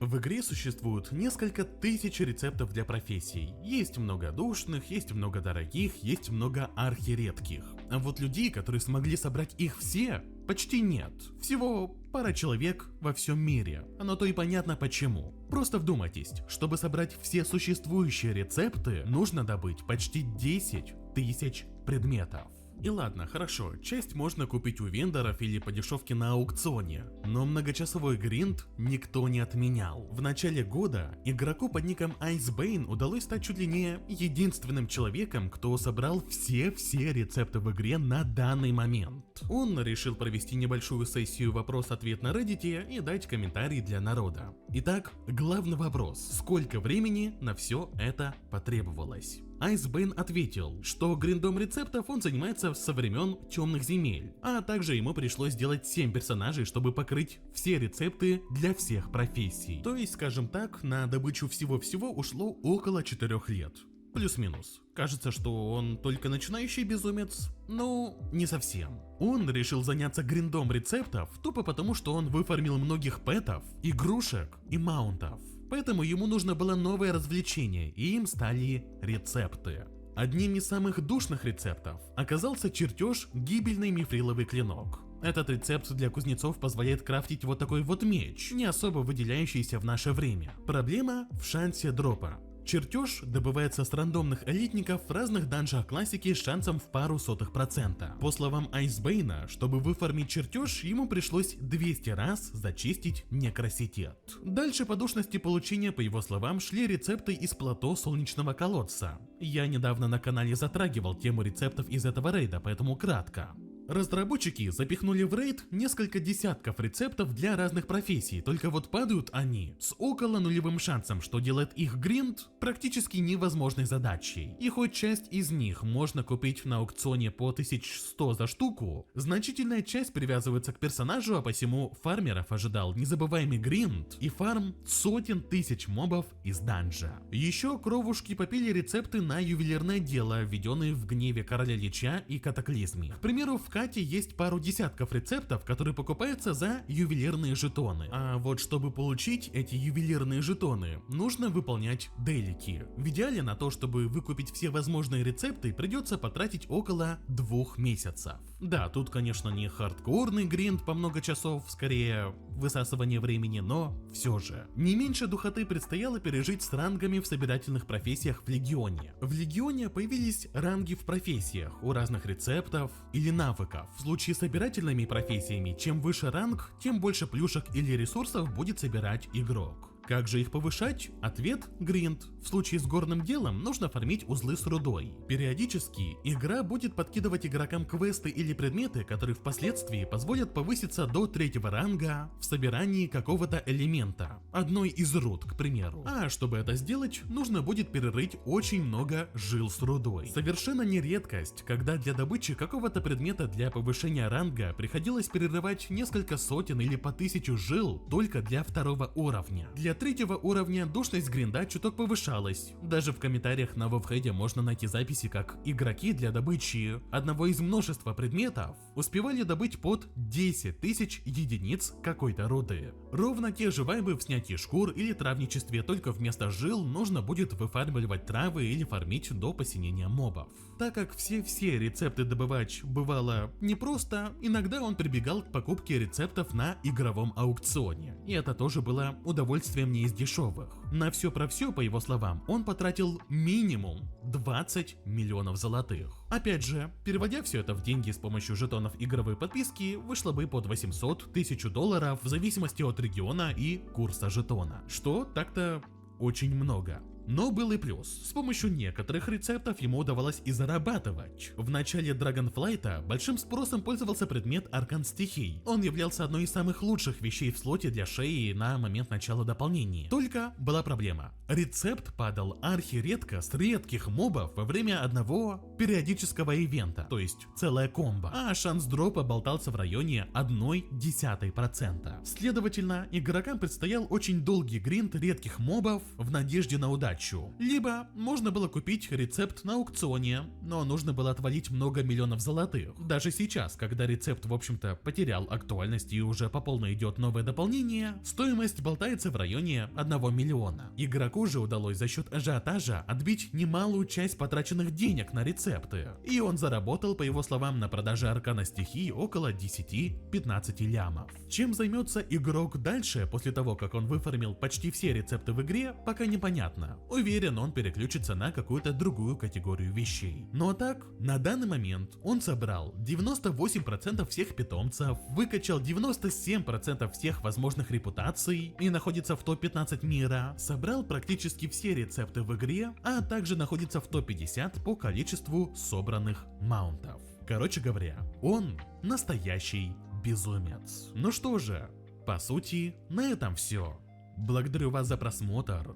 В игре существует несколько тысяч рецептов для профессий. Есть много душных, есть много дорогих, есть много архиредких. А вот людей, которые смогли собрать их все, почти нет. Всего пара человек во всем мире. Оно то и понятно почему. Просто вдумайтесь, чтобы собрать все существующие рецепты, нужно добыть почти 10 тысяч предметов. И ладно, хорошо, часть можно купить у вендоров или по дешевке на аукционе, но многочасовой гринд никто не отменял. В начале года игроку под ником Icebane удалось стать чуть ли не единственным человеком, кто собрал все рецепты в игре на данный момент. Он решил провести небольшую сессию вопрос-ответ на Reddit и дать комментарий для народа. Итак, главный вопрос: сколько времени на все это потребовалось? Icebane ответил, что гриндом рецептов он занимается со времен темных земель, а также ему пришлось сделать 7 персонажей, чтобы покрыть все рецепты для всех профессий. То есть, скажем так, на добычу всего-всего ушло около 4 лет. Плюс-минус. Кажется, что он только начинающий безумец, но не совсем. Он решил заняться гриндом рецептов тупо потому, что он выфармил многих пэтов, игрушек и маунтов. Поэтому ему нужно было новое развлечение, и им стали рецепты. Одним из самых душных рецептов оказался чертеж «Гибельный мифриловый клинок». Этот рецепт для кузнецов позволяет крафтить вот такой вот меч, не особо выделяющийся в наше время. Проблема в шансе дропа. Чертеж добывается с рандомных элитников в разных данжах классики с шансом в пару сотых процента. По словам Айсбейна, чтобы выфармить чертеж, ему пришлось 200 раз зачистить некроситет. Дальше по душности получения, по его словам, шли рецепты из плато солнечного колодца. Я недавно на канале затрагивал тему рецептов из этого рейда, поэтому кратко. Разработчики запихнули в рейд несколько десятков рецептов для разных профессий, только вот падают они с около нулевым шансом, что делает их гринд практически невозможной задачей. И хоть часть из них можно купить на аукционе по 1100 за штуку, значительная часть привязывается к персонажу, а посему фармеров ожидал незабываемый гринд и фарм сотен тысяч мобов из данжа. Еще кровушки попили рецепты на ювелирное дело, введенные в гневе короля Лича и катаклизме. К примеру, в Кате есть пару десятков рецептов, которые покупаются за ювелирные жетоны. А вот чтобы получить эти ювелирные жетоны, нужно выполнять делики. В идеале на то, чтобы выкупить все возможные рецепты, придется потратить около 2 месяцев. Да, тут, конечно, не хардкорный гринд по много часов, скорее высасывание времени, но все же. Не меньше духоты предстояло пережить с рангами в собирательных профессиях в Легионе. В Легионе появились ранги в профессиях у разных рецептов или навыков. В случае с собирательными профессиями, чем выше ранг, тем больше плюшек или ресурсов будет собирать игрок. Как же их повышать? Ответ – гринд. В случае с горным делом нужно фармить узлы с рудой. Периодически игра будет подкидывать игрокам квесты или предметы, которые впоследствии позволят повыситься до 3-го ранга в собирании какого-то элемента. Одной из руд, к примеру. А чтобы это сделать, нужно будет перерыть очень много жил с рудой. Совершенно не редкость, когда для добычи какого-то предмета для повышения ранга приходилось перерывать несколько сотен или по 1000 жил только для 2-го уровня. Для 3-го уровня душность гринда чуток повышалась. Даже в комментариях на вовхеде можно найти записи, как игроки для добычи одного из множества предметов успевали добыть под 10 тысяч единиц какой-то руды. Ровно те же вайбы в снятии шкур или травничестве, только вместо жил нужно будет выфармливать травы или фармить до посинения мобов. Так как все рецепты добывать бывало непросто, иногда он прибегал к покупке рецептов на игровом аукционе. И это тоже было удовольствием не из дешевых. На все про все, по его словам, он потратил минимум 20 миллионов золотых. Опять же, переводя все это в деньги с помощью жетонов игровой подписки, вышло бы под 800-1000 долларов в зависимости от региона и курса жетона. Что так-то очень много. Но был и плюс. С помощью некоторых рецептов ему удавалось и зарабатывать. В начале Dragonflight'а большим спросом пользовался предмет Аркан Стихий. Он являлся одной из самых лучших вещей в слоте для шеи на момент начала дополнений. Только была проблема. Рецепт падал архиредко с редких мобов во время одного периодического ивента, то есть целая комбо. А шанс дропа болтался в районе 0,1%. Следовательно, игрокам предстоял очень долгий гринд редких мобов в надежде на удачу. Либо можно было купить рецепт на аукционе, но нужно было отвалить много миллионов золотых. Даже сейчас, когда рецепт в общем-то потерял актуальность и уже по полной идет новое дополнение, стоимость болтается в районе 1 миллиона. Игроку же удалось за счет ажиотажа отбить немалую часть потраченных денег на рецепты. И он заработал, по его словам, на продаже аркана стихий около 10-15 лямов. Чем займется игрок дальше, после того, как он выфармил почти все рецепты в игре, пока непонятно. Уверен, он переключится на какую-то другую категорию вещей. Но так, на данный момент он собрал 98% всех питомцев, выкачал 97% всех возможных репутаций и находится в топ-15 мира, собрал практически все рецепты в игре, а также находится в топ-50 по количеству собранных маунтов. Короче говоря, он настоящий безумец. Ну что же, по сути, на этом все. Благодарю вас за просмотр.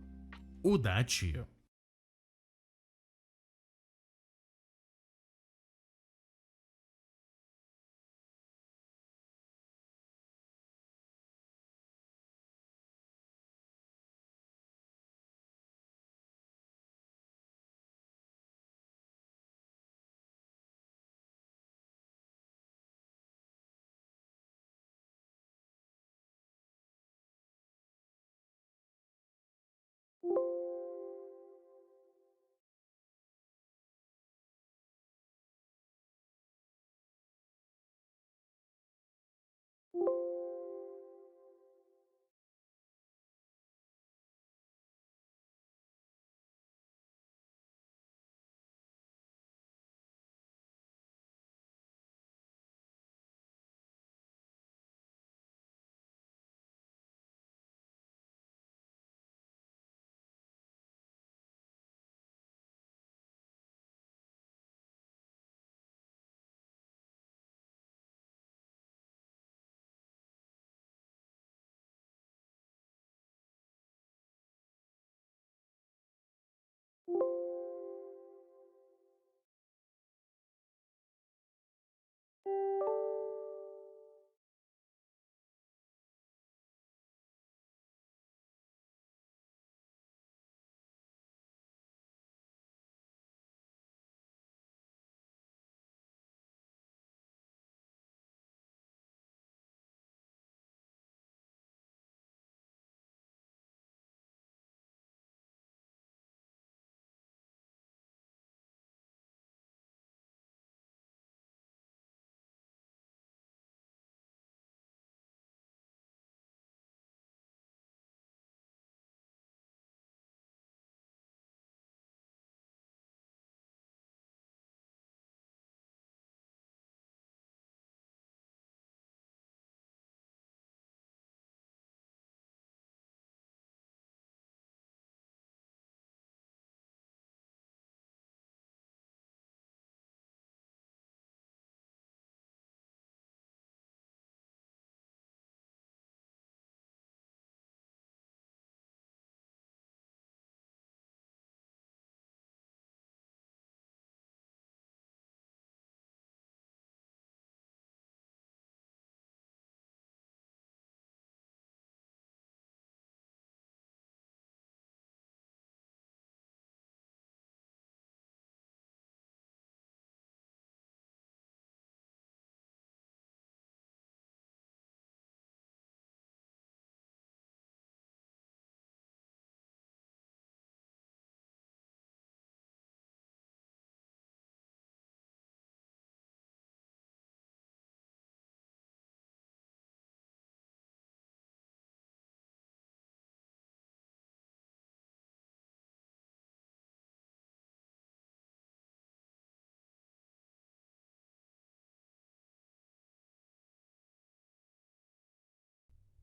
Удачи!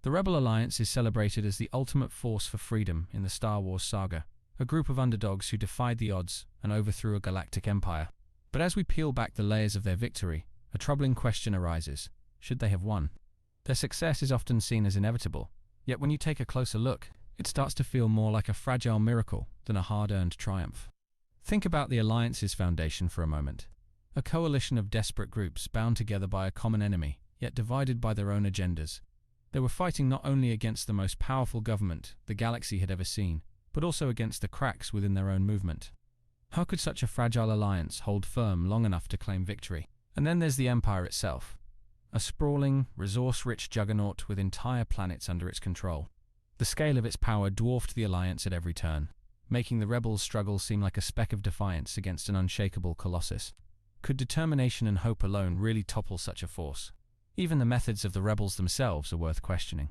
The Rebel Alliance is celebrated as the ultimate force for freedom in the Star Wars saga, a group of underdogs who defied the odds and overthrew a galactic empire. But as we peel back the layers of their victory, a troubling question arises: should they have won? Their success is often seen as inevitable, yet when you take a closer look, it starts to feel more like a fragile miracle than a hard-earned triumph. Think about the Alliance's foundation for a moment. A coalition of desperate groups bound together by a common enemy, yet divided by their own agendas. They were fighting not only against the most powerful government the galaxy had ever seen, but also against the cracks within their own movement. How could such a fragile alliance hold firm long enough to claim victory? And then there's the Empire itself. A sprawling, resource-rich juggernaut with entire planets under its control. The scale of its power dwarfed the Alliance at every turn, making the rebels' struggle seem like a speck of defiance against an unshakable colossus. Could determination and hope alone really topple such a force? Even the methods of the rebels themselves are worth questioning.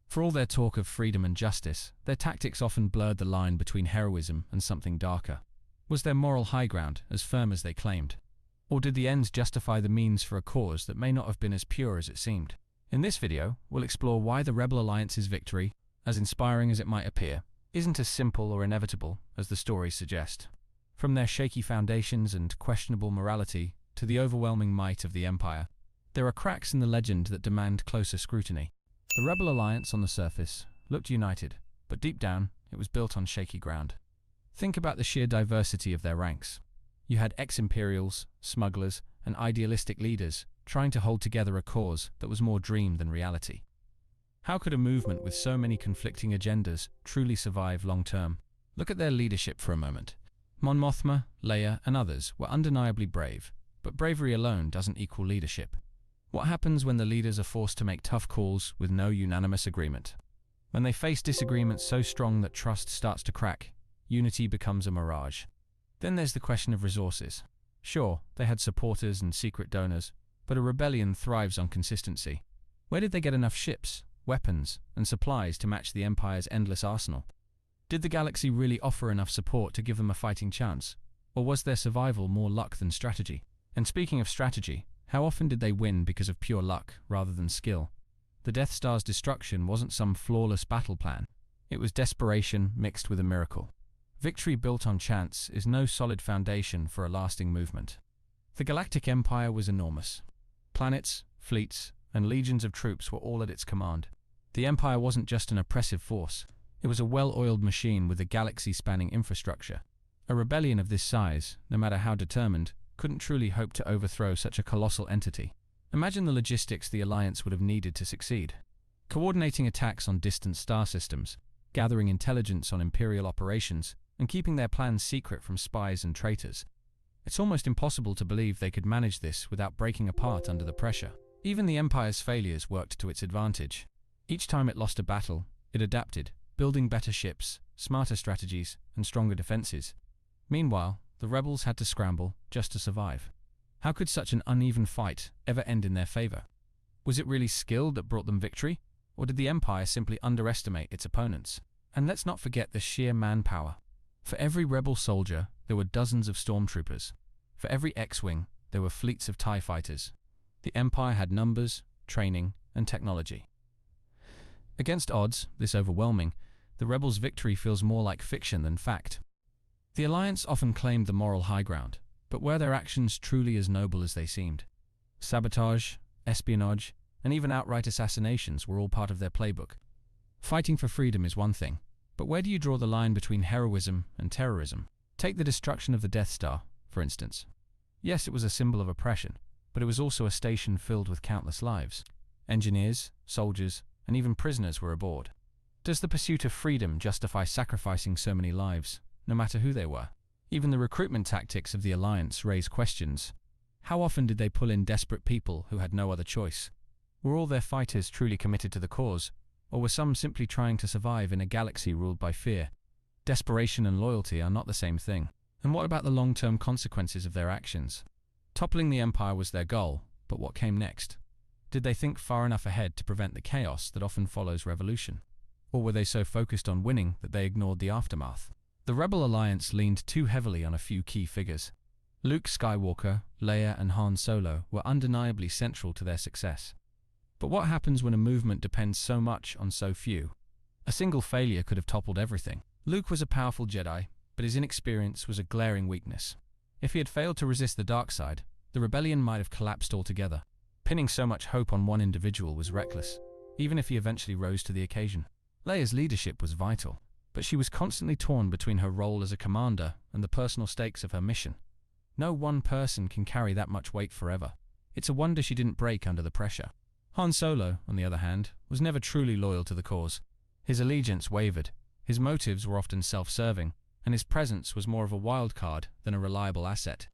For all their talk of freedom and justice, their tactics often blurred the line between heroism and something darker. Was their moral high ground as firm as they claimed? Or did the ends justify the means for a cause that may not have been as pure as it seemed? In this video, we'll explore why the Rebel Alliance's victory, as inspiring as it might appear, isn't as simple or inevitable as the stories suggest. From their shaky foundations and questionable morality to the overwhelming might of the Empire, there are cracks in the legend that demand closer scrutiny. The Rebel Alliance on the surface looked united, but deep down, it was built on shaky ground. Think about the sheer diversity of their ranks. You had ex-Imperials, smugglers, and idealistic leaders trying to hold together a cause that was more dream than reality. How could a movement with so many conflicting agendas truly survive long-term? Look at their leadership for a moment. Mon Mothma, Leia, and others were undeniably brave, but bravery alone doesn't equal leadership. What happens when the leaders are forced to make tough calls with no unanimous agreement? When they face disagreements so strong that trust starts to crack, unity becomes a mirage. Then there's the question of resources. Sure, they had supporters and secret donors, but a rebellion thrives on consistency. Where did they get enough ships, weapons, and supplies to match the Empire's endless arsenal? Did the galaxy really offer enough support to give them a fighting chance? Or was their survival more luck than strategy? And speaking of strategy, how often did they win because of pure luck rather than skill? The Death Star's destruction wasn't some flawless battle plan. It was desperation mixed with a miracle. Victory built on chance is no solid foundation for a lasting movement. The Galactic Empire was enormous. Planets, fleets, and legions of troops were all at its command. The Empire wasn't just an oppressive force. It was a well-oiled machine with a galaxy-spanning infrastructure. A rebellion of this size, no matter how determined, couldn't truly hope to overthrow such a colossal entity. Imagine the logistics the Alliance would have needed to succeed. Coordinating attacks on distant star systems, gathering intelligence on Imperial operations, and keeping their plans secret from spies and traitors. It's almost impossible to believe they could manage this without breaking apart under the pressure. Even the Empire's failures worked to its advantage. Each time it lost a battle, it adapted, building better ships, smarter strategies, and stronger defenses. Meanwhile, the rebels had to scramble just to survive. How could such an uneven fight ever end in their favor? Was it really skill that brought them victory? Or did the Empire simply underestimate its opponents? And let's not forget the sheer manpower. For every rebel soldier, there were dozens of stormtroopers. For every X-Wing, there were fleets of TIE fighters. The Empire had numbers, training, and technology. Against odds, this overwhelming, the rebels' victory feels more like fiction than fact. The Alliance often claimed the moral high ground, but were their actions truly as noble as they seemed? Sabotage, espionage, and even outright assassinations were all part of their playbook. Fighting for freedom is one thing, but where do you draw the line between heroism and terrorism? Take the destruction of the Death Star, for instance. Yes, it was a symbol of oppression, but it was also a station filled with countless lives. Engineers, soldiers, and even prisoners were aboard. Does the pursuit of freedom justify sacrificing so many lives, no matter who they were? Even the recruitment tactics of the Alliance raise questions. How often did they pull in desperate people who had no other choice? Were all their fighters truly committed to the cause, or were some simply trying to survive in a galaxy ruled by fear? Desperation and loyalty are not the same thing. And what about the long-term consequences of their actions? Toppling the Empire was their goal, but what came next? Did they think far enough ahead to prevent the chaos that often follows revolution? Or were they so focused on winning that they ignored the aftermath? The Rebel Alliance leaned too heavily on a few key figures. Luke Skywalker, Leia, and Han Solo were undeniably central to their success. But what happens when a movement depends so much on so few? A single failure could have toppled everything. Luke was a powerful Jedi, but his inexperience was a glaring weakness. If he had failed to resist the dark side, the rebellion might have collapsed altogether. Pinning so much hope on one individual was reckless, even if he eventually rose to the occasion. Leia's leadership was vital, but she was constantly torn between her role as a commander and the personal stakes of her mission. No one person can carry that much weight forever. It's a wonder she didn't break under the pressure. Han Solo, on the other hand, was never truly loyal to the cause. His allegiance wavered, his motives were often self-serving, and his presence was more of a wild card than a reliable asset.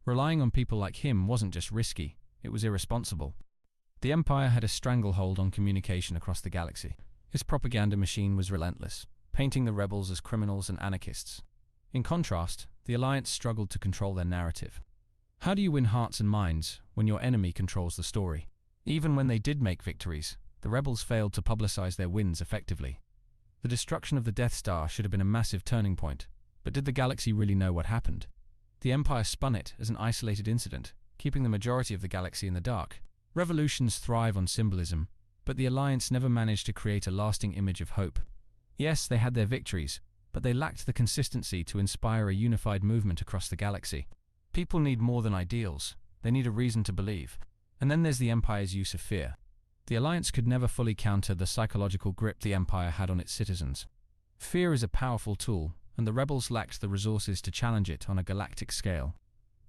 Relying on people like him wasn't just risky, it was irresponsible. The Empire had a stranglehold on communication across the galaxy. Its propaganda machine was relentless, painting the rebels as criminals and anarchists. In contrast, the Alliance struggled to control their narrative. How do you win hearts and minds when your enemy controls the story? Even when they did make victories, the rebels failed to publicize their wins effectively. The destruction of the Death Star should have been a massive turning point, but did the galaxy really know what happened? The Empire spun it as an isolated incident, keeping the majority of the galaxy in the dark. Revolutions thrive on symbolism, but the Alliance never managed to create a lasting image of hope. Yes, they had their victories, but they lacked the consistency to inspire a unified movement across the galaxy. People need more than ideals, they need a reason to believe. And then there's the Empire's use of fear. The Alliance could never fully counter the psychological grip the Empire had on its citizens. Fear is a powerful tool, and the rebels lacked the resources to challenge it on a galactic scale.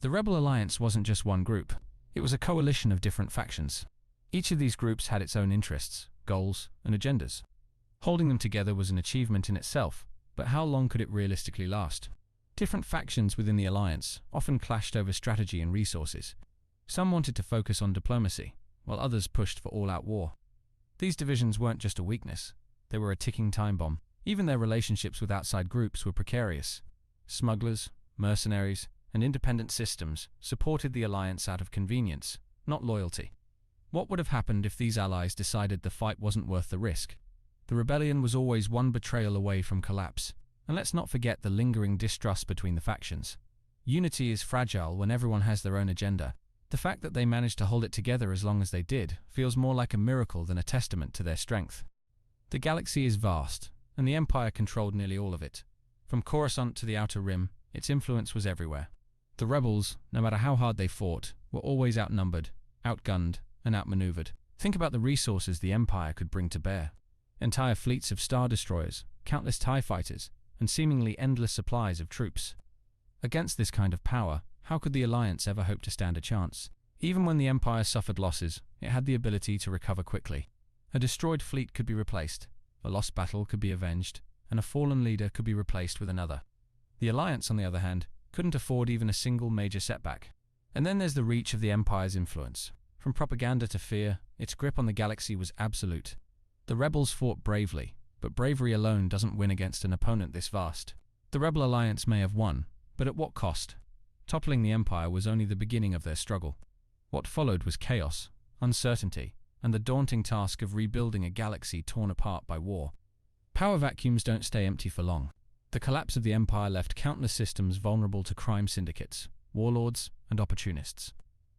The Rebel Alliance wasn't just one group, it was a coalition of different factions. Each of these groups had its own interests, goals, and agendas. Holding them together was an achievement in itself, but how long could it realistically last? Different factions within the Alliance often clashed over strategy and resources. Some wanted to focus on diplomacy, while others pushed for all-out war. These divisions weren't just a weakness, they were a ticking time bomb. Even their relationships with outside groups were precarious. Smugglers, mercenaries, and independent systems supported the Alliance out of convenience, not loyalty. What would have happened if these allies decided the fight wasn't worth the risk? The rebellion was always one betrayal away from collapse, and let's not forget the lingering distrust between the factions. Unity is fragile when everyone has their own agenda. The fact that they managed to hold it together as long as they did feels more like a miracle than a testament to their strength. The galaxy is vast, and the Empire controlled nearly all of it. From Coruscant to the Outer Rim, its influence was everywhere. The rebels, no matter how hard they fought, were always outnumbered, outgunned, and outmaneuvered. Think about the resources the Empire could bring to bear. Entire fleets of Star Destroyers, countless TIE fighters, and seemingly endless supplies of troops. Against this kind of power, how could the Alliance ever hope to stand a chance? Even when the Empire suffered losses, it had the ability to recover quickly. A destroyed fleet could be replaced, a lost battle could be avenged, and a fallen leader could be replaced with another. The Alliance, on the other hand, couldn't afford even a single major setback. And then there's the reach of the Empire's influence. From propaganda to fear, its grip on the galaxy was absolute. The rebels fought bravely, but bravery alone doesn't win against an opponent this vast. The Rebel Alliance may have won, but at what cost? Toppling the Empire was only the beginning of their struggle. What followed was chaos, uncertainty, and the daunting task of rebuilding a galaxy torn apart by war. Power vacuums don't stay empty for long. The collapse of the Empire left countless systems vulnerable to crime syndicates, warlords, and opportunists.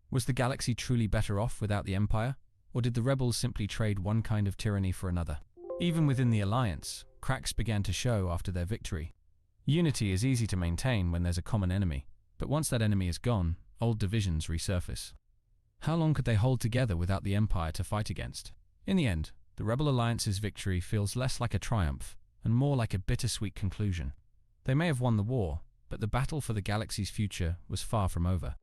Was the galaxy truly better off without the Empire, or did the rebels simply trade one kind of tyranny for another? Even within the Alliance, cracks began to show after their victory. Unity is easy to maintain when there's a common enemy, but once that enemy is gone, old divisions resurface. How long could they hold together without the Empire to fight against? In the end, the Rebel Alliance's victory feels less like a triumph and more like a bittersweet conclusion. They may have won the war, but the battle for the galaxy's future was far from over.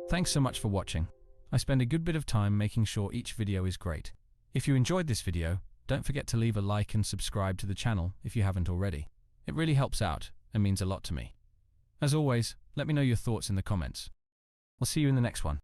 Thanks so much for watching. I spend a good bit of time making sure each video is great. If you enjoyed this video, don't forget to leave a like and subscribe to the channel if you haven't already. It really helps out and means a lot to me. As always, let me know your thoughts in the comments. I'll see you in the next one.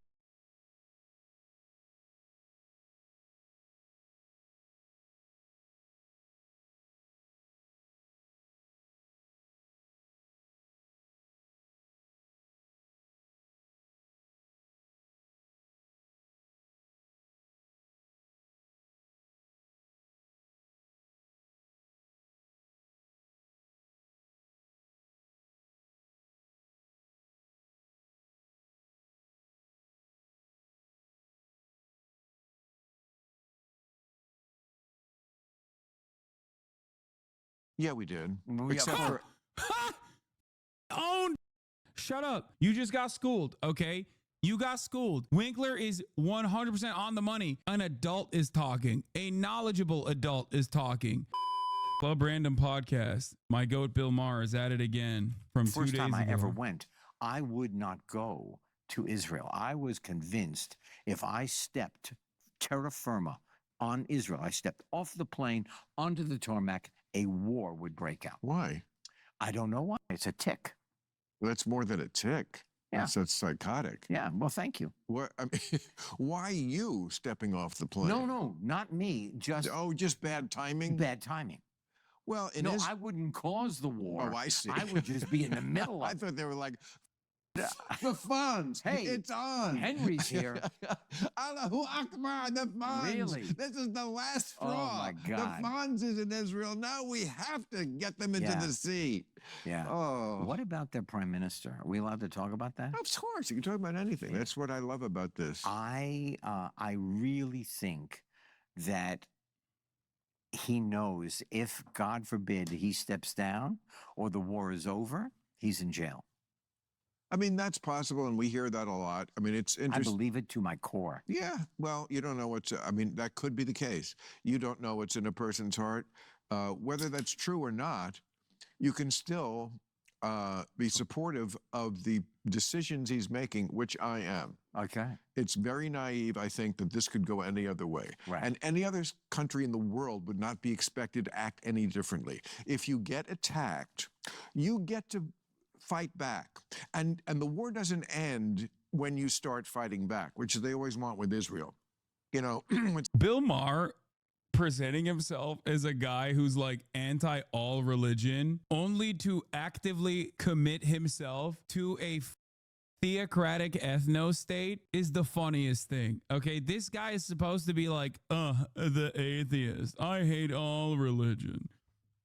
Yeah, we did. We Except got- for Own. Shut up. You just got schooled, okay? You got schooled. Winkler is 100% on the money. An adult is talking. A knowledgeable adult is talking. Club Random Podcast. My goat Bill Maher is at it again from 2 days First time I ago. ever went, I would not go to Israel. I was convinced if I stepped terra firma on Israel, I stepped off the plane onto the tarmac, a war would break out. why? I don't know why. It's a tick. That's more than a tick. Yeah. That's psychotic. Yeah. Well, thank you. What? I mean, why you stepping off the plane? No, not me. Just just bad timing. bad timing. Well, No, I wouldn't cause the war. Oh, I see. I would just be in the middle I of it. thought they were like the funds. Hey, it's on. Henry's here. Allahu Akbar, the funds. Really? This is the last Oh, straw. my God. The funds is in Israel. Now we have to get them into Yeah. the sea. Yeah. Oh. What about their prime minister? Are we allowed to talk about that? Of course, you can talk about anything. That's what I love about this. I really think that he knows if, God forbid, he steps down or the war is over, he's in jail. I mean, that's possible, and we hear that a lot. I mean, it's I interesting. believe it to my core. Yeah, well, you don't know what's. I mean, that could be the case. You don't know what's in a person's heart. Whether that's true or not, you can still be supportive of the decisions he's making, which I am. Okay. It's very naive, I think, that this could go any other way. Right. And any other country in the world would not be expected to act any differently. If you get attacked, you get to fight back. And the war doesn't end when you start fighting back, which they always want with Israel. You know, Bill Maher presenting himself as a guy who's like anti all religion, only to actively commit himself to a theocratic ethno state is the funniest thing. Okay, this guy is supposed to be like, the atheist. I hate all religion.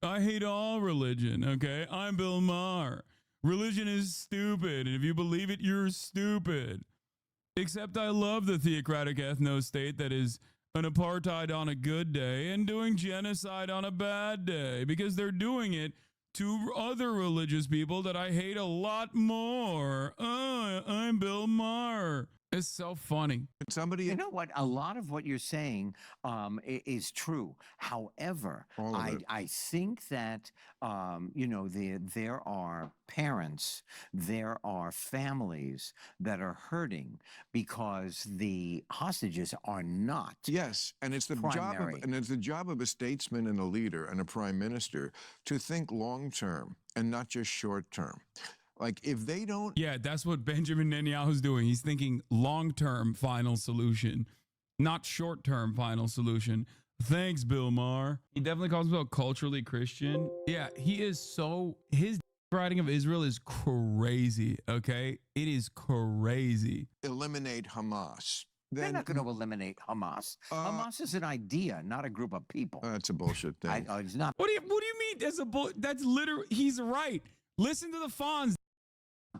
I hate all religion. Okay, I'm Bill Maher. Religion is stupid, and if you believe it, you're stupid. Except I love the theocratic ethno state that is an apartheid on a good day and doing genocide on a bad day, because they're doing it to other religious people that I hate a lot more. I'm Bill Maher. It's so funny. somebody. You know what? A lot of what you're saying is true. However, All of it. I think that, there are parents, there are families that are hurting because the hostages are not. Yes, and it's the primary. job of a statesman and a leader and a prime minister to think long term and not just short term. Like if they don't, Yeah, that's what Benjamin Netanyahu's doing. He's thinking long-term final solution, not short-term final solution. Thanks, Bill Maher. He definitely calls himself culturally Christian. Yeah, he is so, his writing of Israel is crazy, okay? It is crazy. eliminate Hamas, They're then not going to eliminate Hamas. Hamas is an idea, not a group of people. that's a bullshit thing. It's not What do you mean? That's literally, he's right. Listen to the Fonz.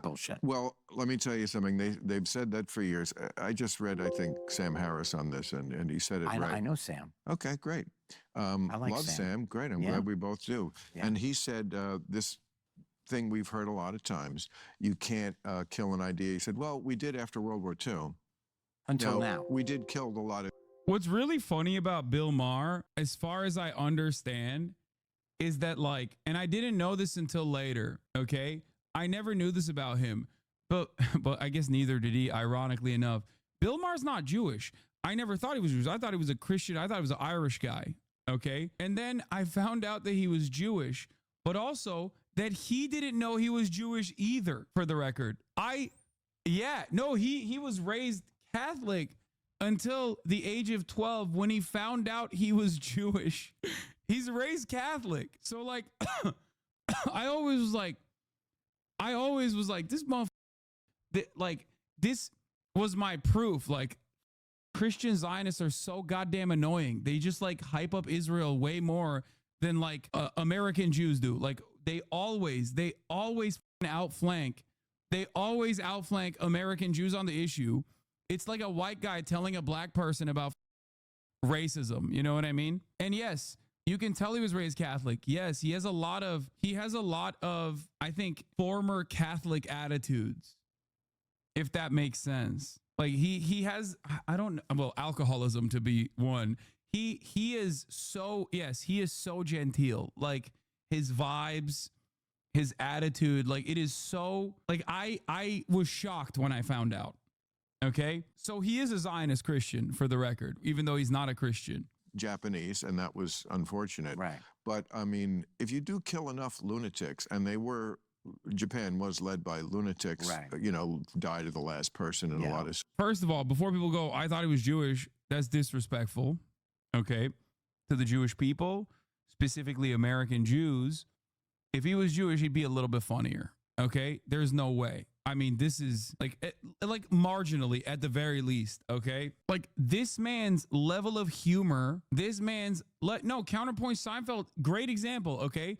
bullshit. Well, let me tell you something. They've said that for years. I just read, I think, Sam Harris on this, and he said it right. I know Sam. Okay, great. like Love Sam. Sam. Great. I'm Yeah. glad we both do. Yeah. And he said this thing we've heard a lot of times. You can't kill an idea. He said, well, we did after World War II. Until You know, now. We did kill a lot of. What's really funny about Bill Maher, as far as I understand, is that like, and I didn't know this until later, okay? I never knew this about him, but I guess neither did he, ironically enough. Bill Maher's not Jewish. I never thought he was Jewish. I thought he was a Christian. I thought he was an Irish guy, okay? And then I found out that he was Jewish, but also that he didn't know he was Jewish either, for the record. He was raised Catholic until the age of 12 when he found out he was Jewish. He's raised Catholic. So like, I always was like, this motherfucker, like, this was my proof. Like, Christian Zionists are so goddamn annoying. They just like hype up Israel way more than like American Jews do. Like they always outflank American Jews on the issue. It's like a white guy telling a black person about racism. You know what I mean? And yes, You can tell he was raised Catholic. Yes, he has a lot of, I think, former Catholic attitudes, if that makes sense. Like he has, I don't know, well, alcoholism to be one. He is so, yes, he is so genteel. Like his vibes, his attitude, like it is so, like I was shocked when I found out. Okay. So he is a Zionist Christian, for the record, even though he's not a Christian. Japanese, and that was unfortunate. Right. But I mean, if you do kill enough lunatics, and Japan was led by lunatics, Right. you know, died of the last person and a lot of. First of all, before people go, I thought he was Jewish. That's disrespectful. Okay. To the Jewish people, specifically American Jews. If he was Jewish, he'd be a little bit funnier. Okay. There's no way. I mean, this is like marginally at the very least. Okay. Like this man's level of humor, counterpoint Seinfeld, great example. Okay.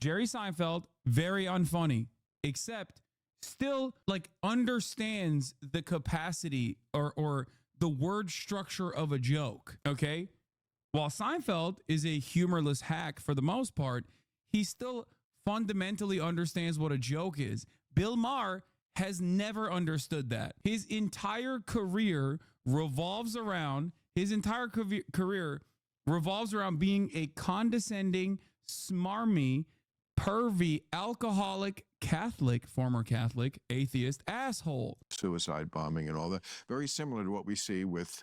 Jerry Seinfeld, very unfunny, except still like understands the capacity or the word structure of a joke. Okay. While Seinfeld is a humorless hack for the most part, he still fundamentally understands what a joke is. Bill Maher has never understood that. His entire career revolves around being a condescending, smarmy, pervy, alcoholic, Catholic, former Catholic, atheist asshole. Suicide bombing and all that. Very similar to what we see with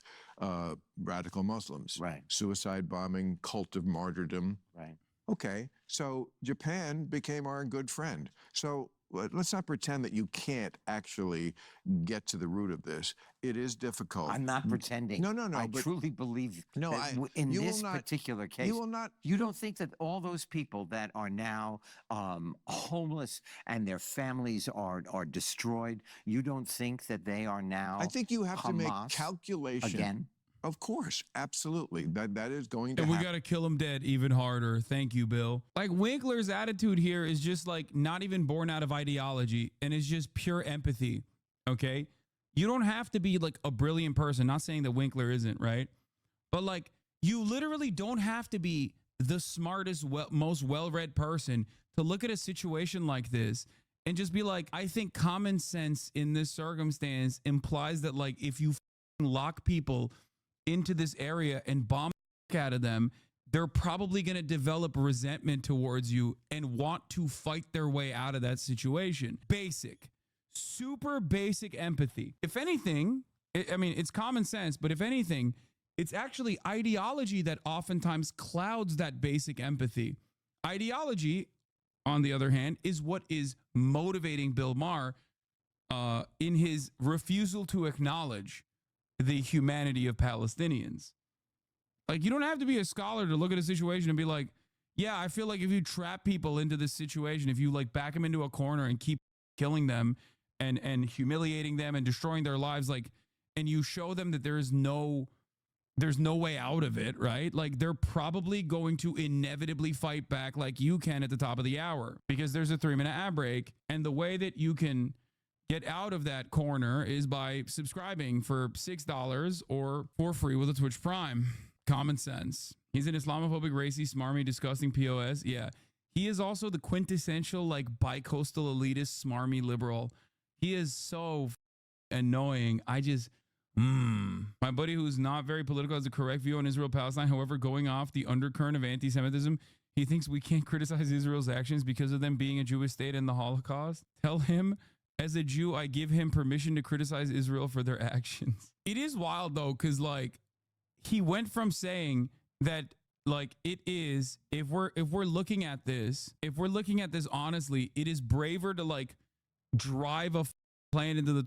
radical Muslims. Right. Suicide bombing, cult of martyrdom. Right. Okay, so Japan became our good friend. So let's not pretend that you can't actually get to the root of this. It is difficult. I'm not pretending. No, I but truly believe No, that in this particular case, you will not. You don't think that all those people that are now homeless and their families are destroyed, you don't think that they are now I think you have to make Hamas calculation. again? Of course, absolutely. That is going to And we happen. got to kill him dead even harder. Thank you, Bill. Like Winkler's attitude here is just like not even born out of ideology, and it's just pure empathy. Okay. You don't have to be like a brilliant person. Not saying that Winkler isn't, right? But like you literally don't have to be the smartest, most well-read person to look at a situation like this and just be like, I think common sense in this circumstance implies that like if you lock people into this area and bomb out of them, they're probably going to develop resentment towards you and want to fight their way out of that situation. Basic, super basic empathy. If anything, I mean, it's common sense, but if anything, it's actually ideology that oftentimes clouds that basic empathy. Ideology, on the other hand, is what is motivating Bill Maher in his refusal to acknowledge the humanity of Palestinians. Like, you don't have to be a scholar to look at a situation and be like, yeah, I feel like if you trap people into this situation, if you like back them into a corner and keep killing them and humiliating them and destroying their lives, like, and you show them that there's no way out of it, right? Like, they're probably going to inevitably fight back like you can at the top of the hour because there's a 3-minute ad break. And the way that you can get out of that corner is by subscribing for $6 or for free with a Twitch Prime. Common sense. He's an Islamophobic, racy, smarmy, disgusting POS. Yeah. He is also the quintessential, like, bi-coastal elitist, smarmy liberal. He is so annoying. My buddy who's not very political has a correct view on Israel-Palestine. However, going off the undercurrent of anti-Semitism, he thinks we can't criticize Israel's actions because of them being a Jewish state and the Holocaust. Tell him, as a Jew, I give him permission to criticize Israel for their actions. It is wild, though, because, like, he went from saying that, like, it is, if we're looking at this honestly, it is braver to, like, drive a plane into the...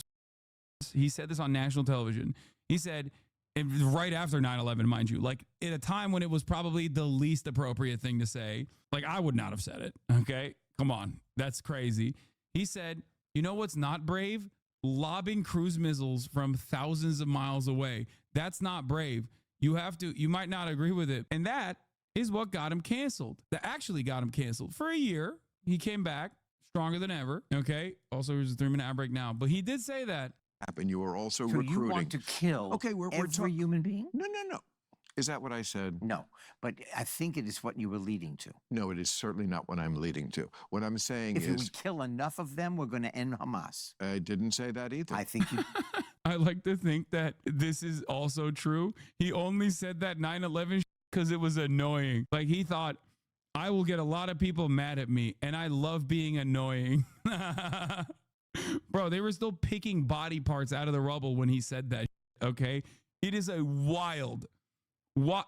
He said this on national television. He said, right after 9/11, mind you, like, at a time when it was probably the least appropriate thing to say. Like, I would not have said it, okay? Come on, that's crazy. He said, you know what's not brave? Lobbing cruise missiles from thousands of miles away. That's not brave. You might not agree with it. And that is what got him canceled. That actually got him canceled. For a year, he came back stronger than ever. Okay. Also, there's a 3-minute ad break now. But he did say that. And you are also So recruiting. you want to kill Okay, we're every human being? No. Is that what I said? No, but I think it is what you were leading to. No, it is certainly not what I'm leading to. What I'm saying If we is, kill enough of them, we're going to end Hamas. I didn't say that either. I think you. I like to think that this is also true. He only said that 9/11 because it was annoying. Like he thought, I will get a lot of people mad at me, and I love being annoying. Bro, they were still picking body parts out of the rubble when he said that. Okay, it is a wild.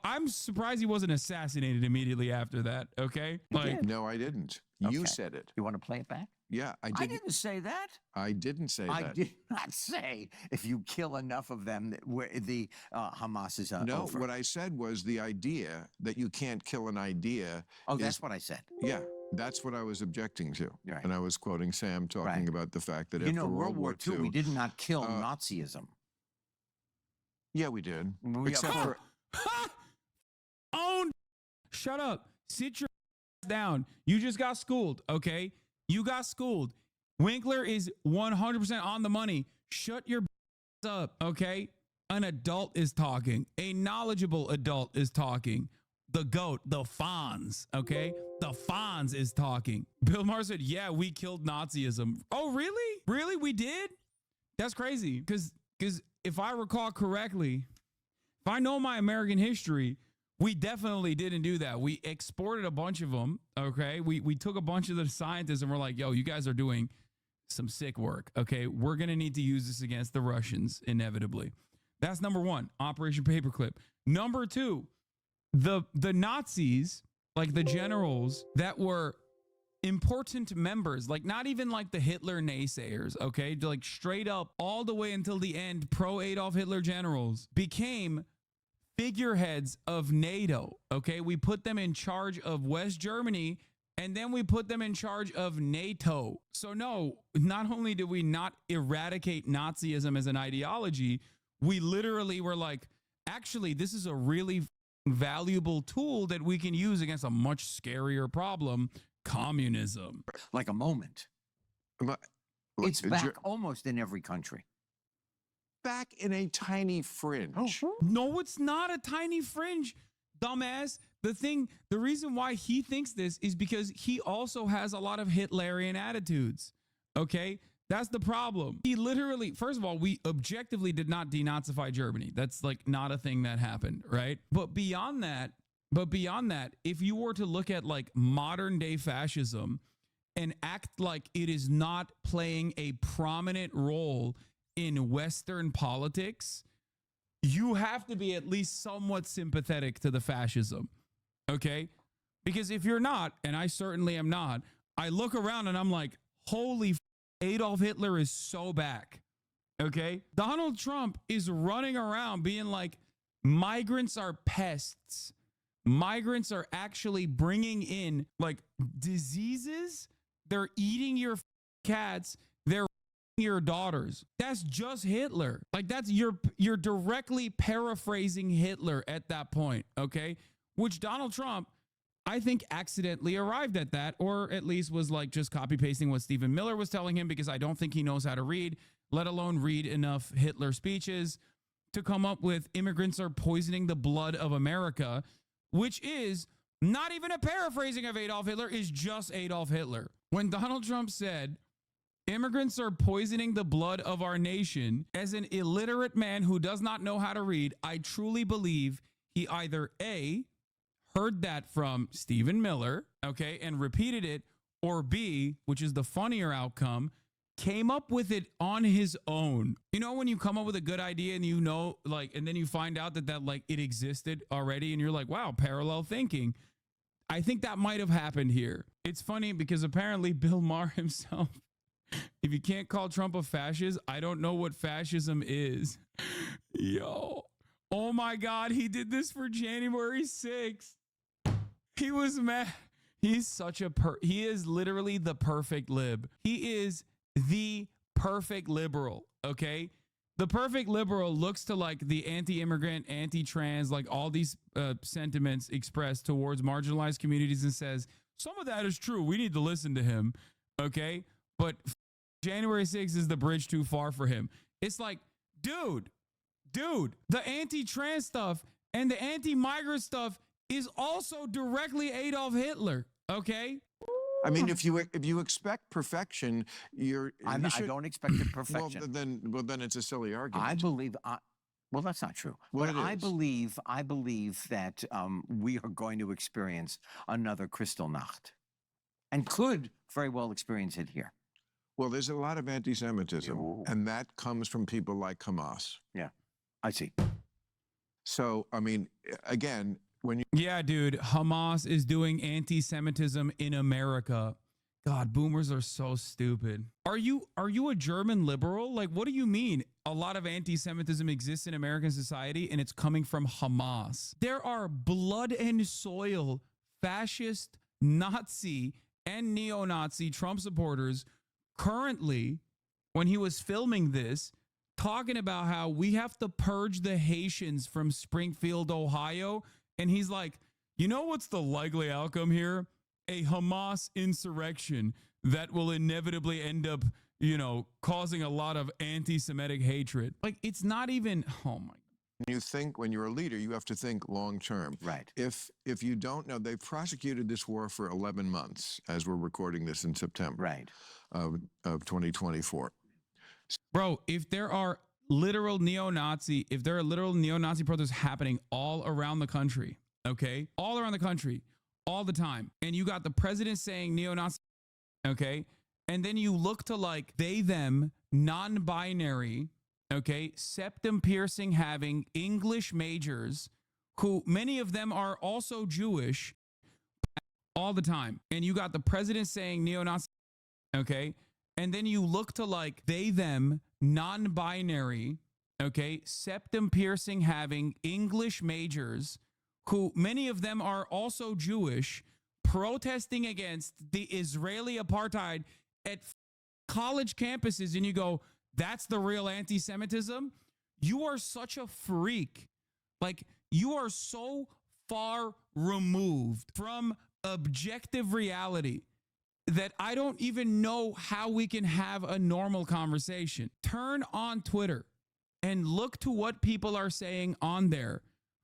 I'm surprised he wasn't assassinated immediately after that. Okay, like No, I didn't. You Okay. said it. You want to play it back? Yeah, I I didn't. didn't say that. I didn't say I that. did not say if you kill enough of them, that the Hamas is No, over. what I said was the idea that you can't kill an idea. Oh, is- that's what I said. Yeah, that's what I was objecting to. Right. And I was quoting Sam talking Right. about the fact that You after know, World War II, we did not kill uh, Nazism. Yeah, we did. We- Except for own. Shut up. Sit your ass down. You just got schooled. Okay, you got schooled. Winkler is 100% on the money. Shut your up. Okay, an adult is talking. A knowledgeable adult is talking. The goat, the Fonz. Okay, the Fonz is talking. Bill Maher said, "Yeah, we killed Nazism." Oh, really? Really, we did? That's crazy. Because if I recall correctly, if I know my American history, we definitely didn't do that. We exported a bunch of them. Okay, we took a bunch of the scientists and we're like, "Yo, you guys are doing some sick work. Okay, we're gonna need to use this against the Russians inevitably." That's number one, Operation Paperclip. Number two, the Nazis, like the generals that were important members, like not even like the Hitler naysayers, okay, like straight up all the way until the end, pro Adolf Hitler generals became figureheads of NATO. Okay, we put them in charge of West Germany, and then we put them in charge of NATO. So no, not only did we not eradicate Nazism as an ideology, we literally were like, actually, this is a really valuable tool that we can use against a much scarier problem, communism. Like a moment. Look, It's back Ger- almost in every country. back in a tiny fringe. No, it's not a tiny fringe, dumbass. The reason why he thinks this is because he also has a lot of Hitlerian attitudes. Okay, that's the problem. He literally, first of all, we objectively did not denazify Germany. That's like not a thing that happened, right? But beyond that, if you were to look at like modern day fascism and act like it is not playing a prominent role in Western politics, you have to be at least somewhat sympathetic to the fascism. Okay? Because if you're not, and I certainly am not, I look around and I'm like, holy Adolf Hitler is so back. Okay? Donald Trump is running around being like, migrants are pests. Migrants are actually bringing in like diseases. They're eating your cats. They're your daughters. That's just Hitler. Like that's you're directly paraphrasing Hitler at that point, okay? Which Donald Trump, I think, accidentally arrived at that, or at least was like just copy pasting what Stephen Miller was telling him, because I don't think he knows how to read, let alone read enough Hitler speeches to come up with immigrants are poisoning the blood of America, which is not even a paraphrasing of Adolf Hitler, is just Adolf Hitler. When Donald Trump said, immigrants are poisoning the blood of our nation, as an illiterate man who does not know how to read, I truly believe he either A, heard that from Stephen Miller, okay, and repeated it, or B, which is the funnier outcome, came up with it on his own. You know, when you come up with a good idea and you know, like, and then you find out that like it existed already and you're like, wow, parallel thinking. I think that might have happened here. It's funny because apparently Bill Maher himself, if you can't call Trump a fascist, I don't know what fascism is. Yo, oh my God, he did this for January 6th. He was mad. He's such a he is literally the perfect lib. He is the perfect liberal, okay? The perfect liberal looks to like the anti-immigrant, anti-trans, like all these sentiments expressed towards marginalized communities and says, some of that is true. We need to listen to him, okay? But January 6th is the bridge too far for him. It's like, dude, the anti-trans stuff And the anti-migrant stuff is also directly Adolf Hitler. Okay. I mean, if you expect perfection, I don't expect the perfection. Well, then it's a silly argument. I believe. Well, that's not true. Well, but it I is. believe that we are going to experience another Kristallnacht, and could very well experience it here. Well, there's a lot of anti-Semitism, and that comes from people like Hamas. Yeah, I see. So, I mean, again, when you Yeah, dude, Hamas is doing anti-Semitism in America. God, boomers are so stupid. Are you a German liberal? Like, what do you mean? A lot of anti-Semitism exists in American society and it's coming from Hamas. There are blood and soil fascist, Nazi, and neo-Nazi Trump supporters currently, when he was filming this, talking about how we have to purge the Haitians from Springfield, Ohio. And he's like, you know what's the likely outcome here? A Hamas insurrection that will inevitably end up, you know, causing a lot of anti-Semitic hatred. Like, it's not even, oh my. when you're a leader, you have to think long term. Right. If you don't know, they've prosecuted this war for 11 months, as we're recording this in September of 2024. Bro, if there are literal neo-Nazi protests happening all around the country, okay? All around the country, all the time. And you got the president saying neo-Nazi, okay? And then you look to like they, them, non-binary, okay? Septum piercing having English majors, who many of them are also Jewish, all the time. And you got the president saying neo-Nazi, okay? And then you look to like they, them, non-binary, okay? Septum piercing having English majors, who many of them are also Jewish, protesting against the Israeli apartheid at college campuses, and you go, that's the real anti-Semitism? You are such a freak. Like, you are so far removed from objective reality that I don't even know how we can have a normal conversation. Turn on Twitter and look to what people are saying on there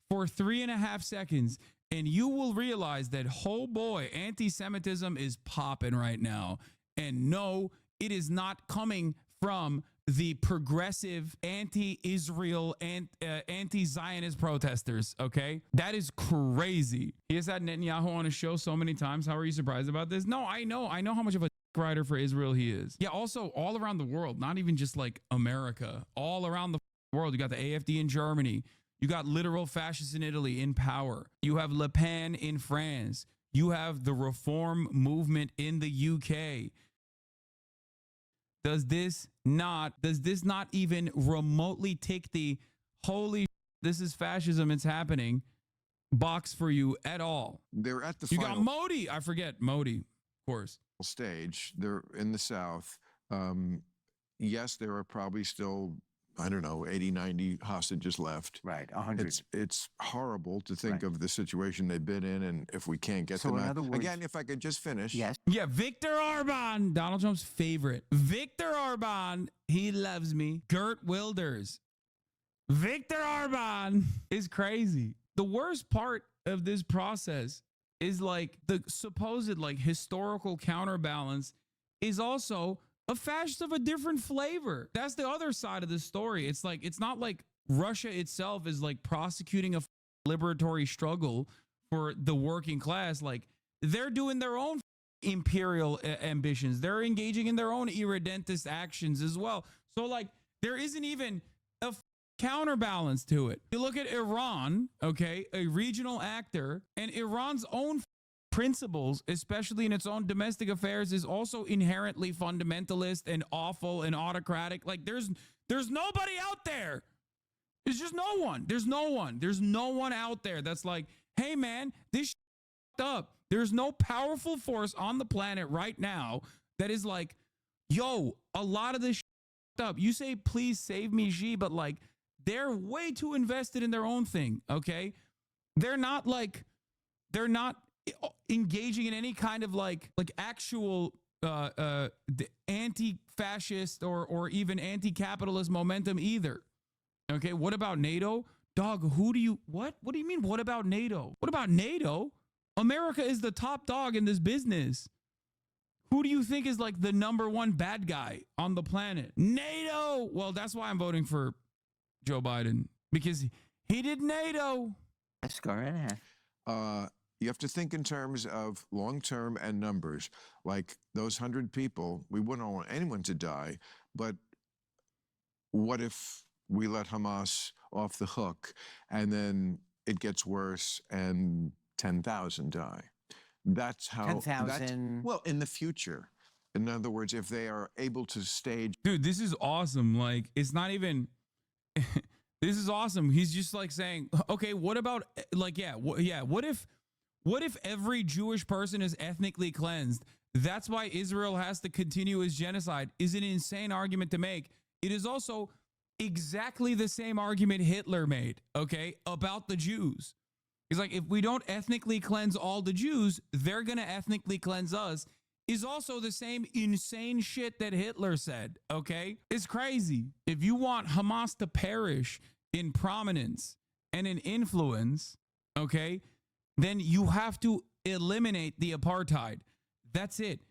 for 3.5 seconds, and you will realize that, oh boy, anti-Semitism is popping right now. And no, it is not coming from the progressive anti-Israel and anti-Zionist protesters, okay? That is crazy. He has had Netanyahu on his show so many times. How are you surprised about this? No, I know how much of a rider for Israel he is. Yeah, also all around the world, not even just like America, all around the world. You got the AfD in Germany. You got literal fascists in Italy in power. You have Le Pen in France. You have the reform movement in the UK. Does this not even remotely tick the holy this is fascism, it's happening box for you at all? They're at the You final got Modi. I forget Modi, of course. stage. They're in the South. Yes, there are probably still, I don't know, 80, 90 hostages left. Right, 100. It's horrible to think Right. of the situation they've been in, and if we can't get So them in out. other words- Again, if I could just finish. Yes. Yeah, Viktor Orban, Donald Trump's favorite. Viktor Orban, he loves me. Gert Wilders. Viktor Orban is crazy. The worst part of this process is like the supposed like historical counterbalance is also a fascist of a different flavor. That's the other side of the story. It's like, it's not like Russia itself is like prosecuting a liberatory struggle for the working class. Like, they're doing their own imperial ambitions. They're engaging in their own irredentist actions as well. So like, there isn't even a counterbalance to it. You look at Iran, okay, a regional actor, and Iran's own principles, especially in its own domestic affairs, is also inherently fundamentalist and awful and autocratic. Like, there's nobody out there. There's just no one. There's no one out there that's like, hey man, this up. There's no powerful force on the planet right now that is like, yo, a lot of this up. You say, please save me, Xi, but like, they're way too invested in their own thing. Okay. They're not engaging in any kind of like actual anti-fascist or even anti-capitalist momentum either. Okay, what about NATO? Dog, what? What do you mean? What about NATO? What about NATO? America is the top dog in this business. Who do you think is like the #1 bad guy on the planet? NATO. Well, that's why I'm voting for Joe Biden, because he did NATO. Let's go right ahead. You have to think in terms of long-term and numbers. Like those 100 people, we wouldn't want anyone to die, but what if we let Hamas off the hook and then it gets worse and 10,000 die? That's how 10,000. Well, in the future. In other words, if they are able to stage. Dude, this is awesome. Like, it's not even this is awesome. He's just like saying, okay, what about like, what if every Jewish person is ethnically cleansed? That's why Israel has to continue its genocide. Is an insane argument to make. It is also exactly the same argument Hitler made, okay, about the Jews. He's like, if we don't ethnically cleanse all the Jews, they're going to ethnically cleanse us, is also the same insane shit that Hitler said, okay? It's crazy. If you want Hamas to perish in prominence and in influence, okay, then you have to eliminate the apartheid. That's it.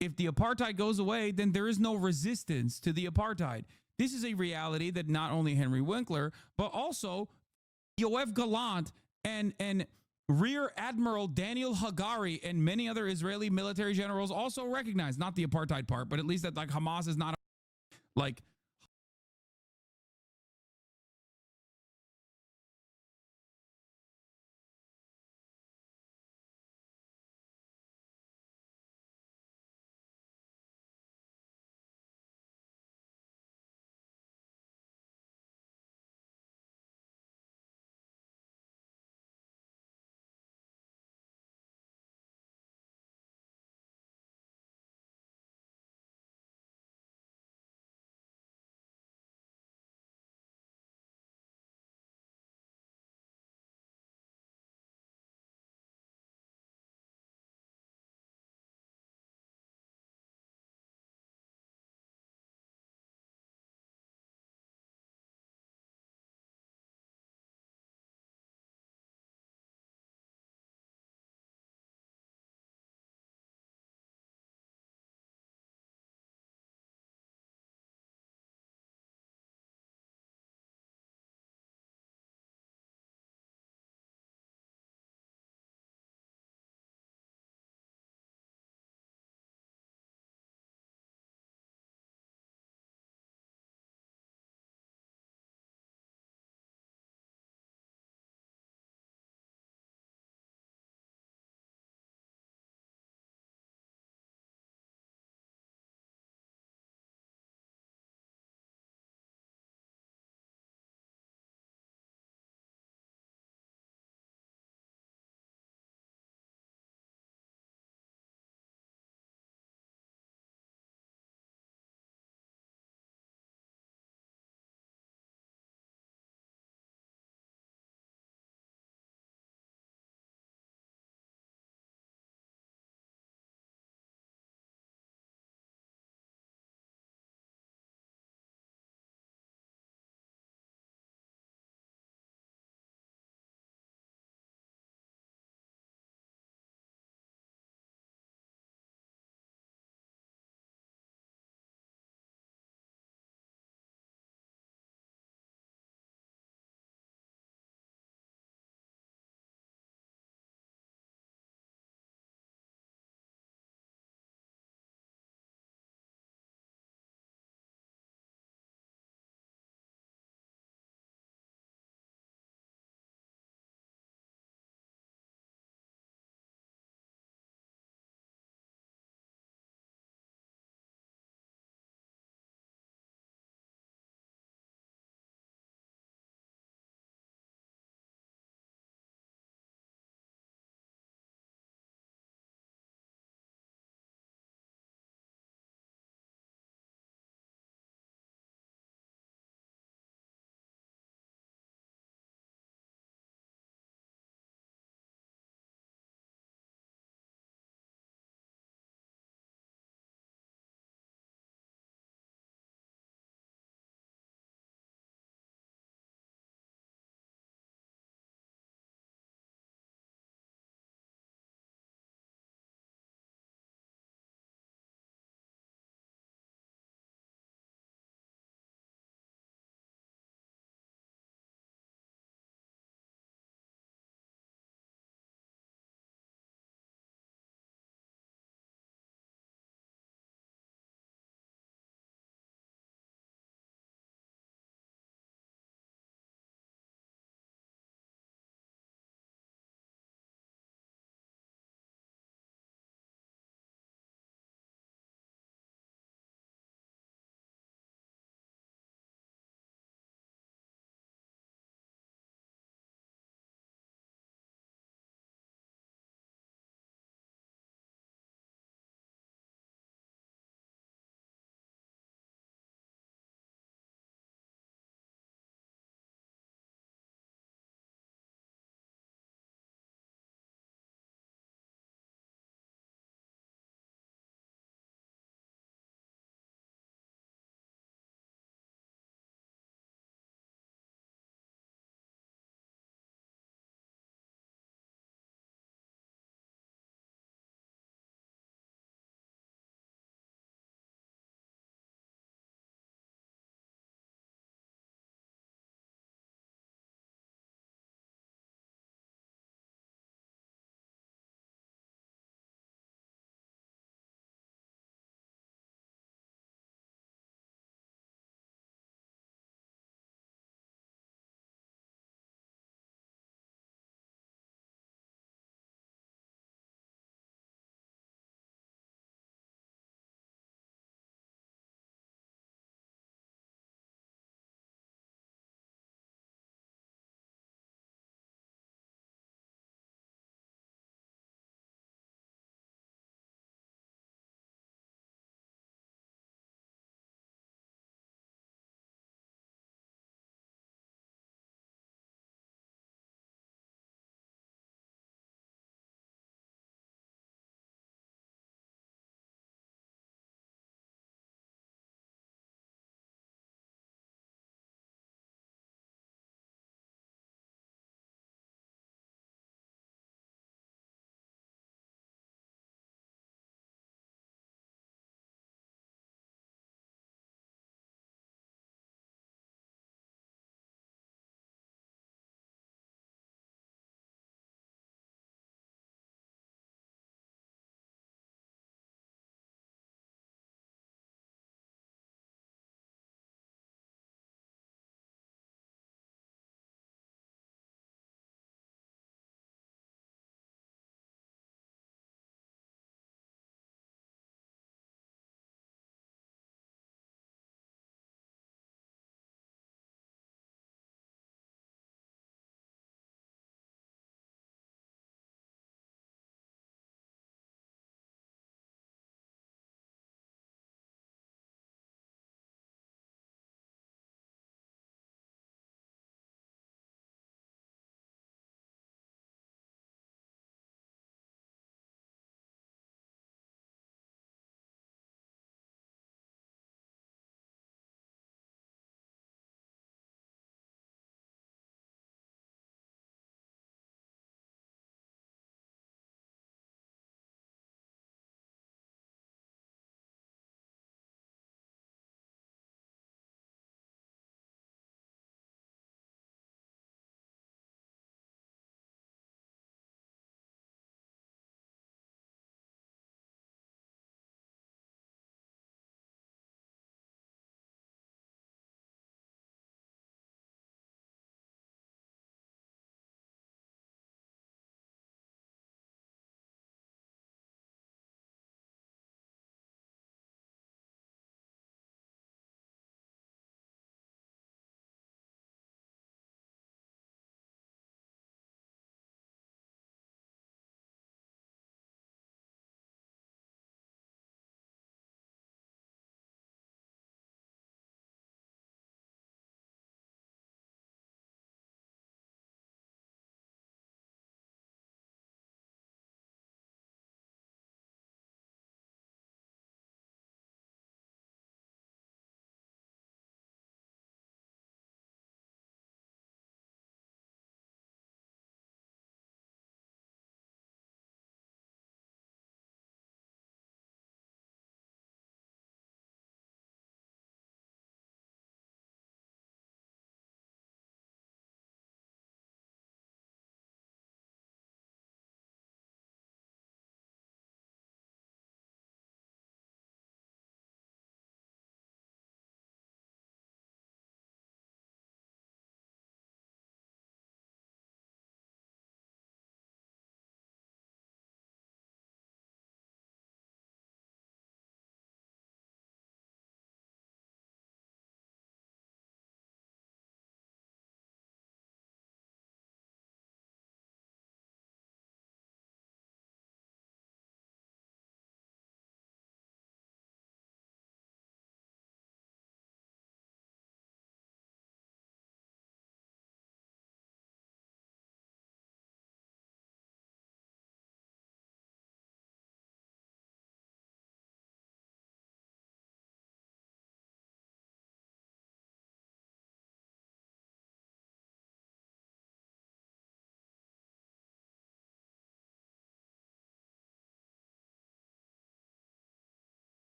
If the apartheid goes away, then there is no resistance to the apartheid. This is a reality that not only Henry Winkler, but also Yoav Gallant and Rear Admiral Daniel Hagari and many other Israeli military generals also recognize, not the apartheid part, but at least that like Hamas is not like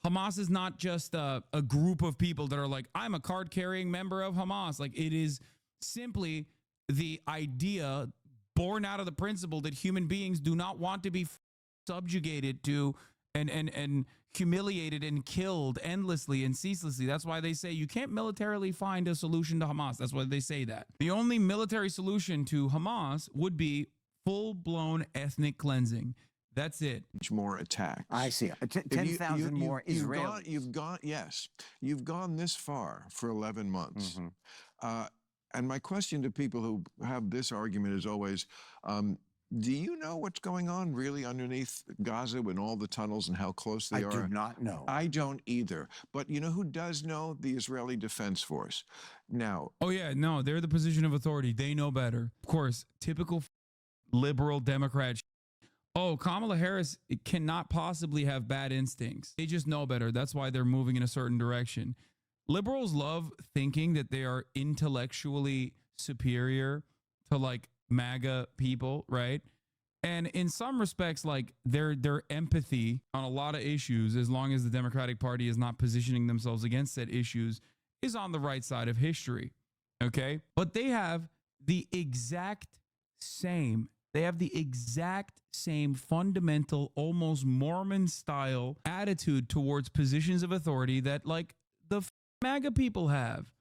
Hamas is not just a group of people that are like, I'm a card-carrying member of Hamas. Like, it is simply the idea born out of the principle that human beings do not want to be subjugated to and humiliated and killed endlessly and ceaselessly. That's why they say you can't militarily find a solution to Hamas. That's why they say that. The only military solution to Hamas would be full-blown ethnic cleansing. That's it. More attacks. I see. 10,000 more Israelis. You've gone this far for 11 months. Mm-hmm. And my question to people who have this argument is always, do you know what's going on really underneath Gaza in all the tunnels and how close they are? I do not know. I don't either. But you know who does know? The Israeli Defense Force. Now. Oh, yeah. No, they're the position of authority. They know better. Of course, typical liberal Democrat. Oh, Kamala Harris cannot possibly have bad instincts. They just know better. That's why they're moving in a certain direction. Liberals love thinking that they are intellectually superior to like MAGA people, right? And in some respects, like their empathy on a lot of issues, as long as the Democratic Party is not positioning themselves against said issues, is on the right side of history. Okay? But they have the exact same fundamental, almost Mormon style attitude towards positions of authority that like the MAGA people have,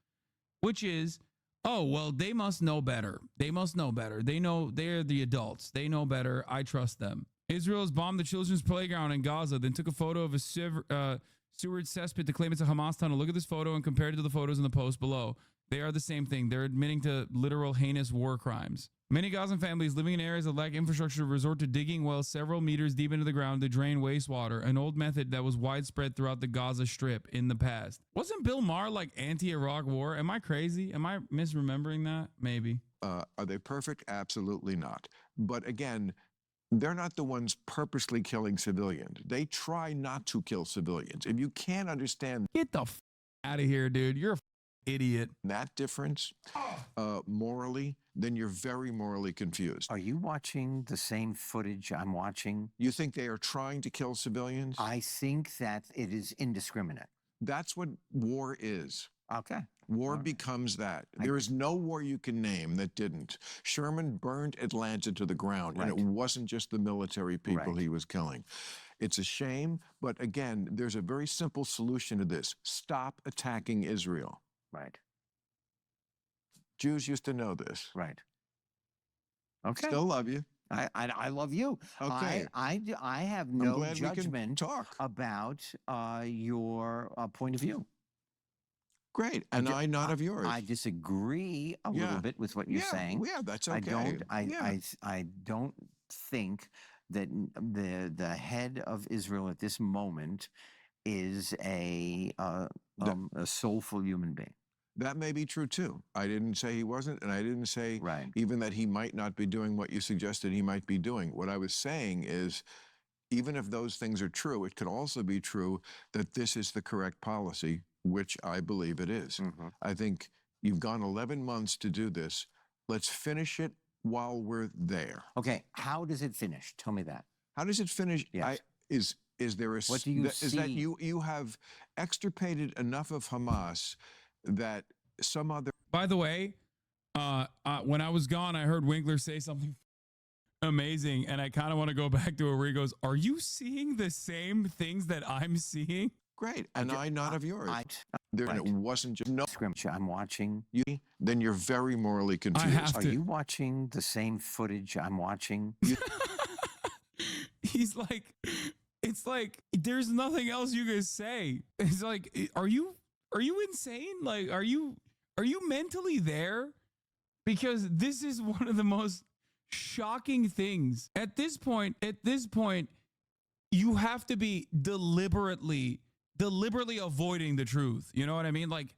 which is, oh, well, they must know better. They must know better. They know, they're the adults. They know better. I trust them. Israel has bombed the children's playground in Gaza, then took a photo of a sewage cesspit to claim it's a Hamas tunnel. Look at this photo and compare it to the photos in the post below. They are the same thing. They're admitting to literal heinous war crimes. Many Gazan families living in areas that lack infrastructure resort to digging wells several meters deep into the ground to drain wastewater, an old method that was widespread throughout the Gaza Strip in the past. Wasn't Bill Maher like anti-Iraq war? Am I crazy? Am I misremembering that? Maybe. Are they perfect? Absolutely not. But again, they're not the ones purposely killing civilians. They try not to kill civilians. If you can't understand Get the out of here, dude. You're a idiot. that difference morally, then you're very morally confused. Are you watching the same footage I'm watching? You think they are trying to kill civilians? I think that it is indiscriminate. That's what war is. Okay. War becomes that. There is no war you can name that didn't. Sherman burned Atlanta to the ground, and it wasn't just the military people he was killing. It's a shame, but again, there's a very simple solution to this. Stop attacking Israel. Right. Jews used to know this. Right. Okay. Still love you. I love you. Okay. I have I'm no glad we can judgment talk. about your point of view. Great. And I not of yours. I disagree a little bit with what you're saying. Yeah, that's okay. I don't think that the head of Israel at this moment is a soulful human being. That may be true too. I didn't say he wasn't, and I didn't say even that he might not be doing what you suggested he might be doing. What I was saying is, even if those things are true, it could also be true that this is the correct policy, which I believe it is. I think you've gone 11 months to do this. Let's finish it while we're there. Okay, how does it finish? Tell me that. How does it finish? Yes. Is there a... What do you see? Is that you have extirpated enough of Hamas that some other... By the way, when I was gone, I heard Winkler say something amazing, and I kind of want to go back to it where he goes, are you seeing the same things that I'm seeing? Great, and I not of yours. It wasn't just... No, scrimmage I'm watching. Then you're very morally confused. I have Are to. you watching the same footage I'm watching? He's like, it's like, there's nothing else you can say. It's like, are you insane? Like, are you mentally there? Because this is one of the most shocking things. At this point, you have to be deliberately avoiding the truth. You know what I mean? Like,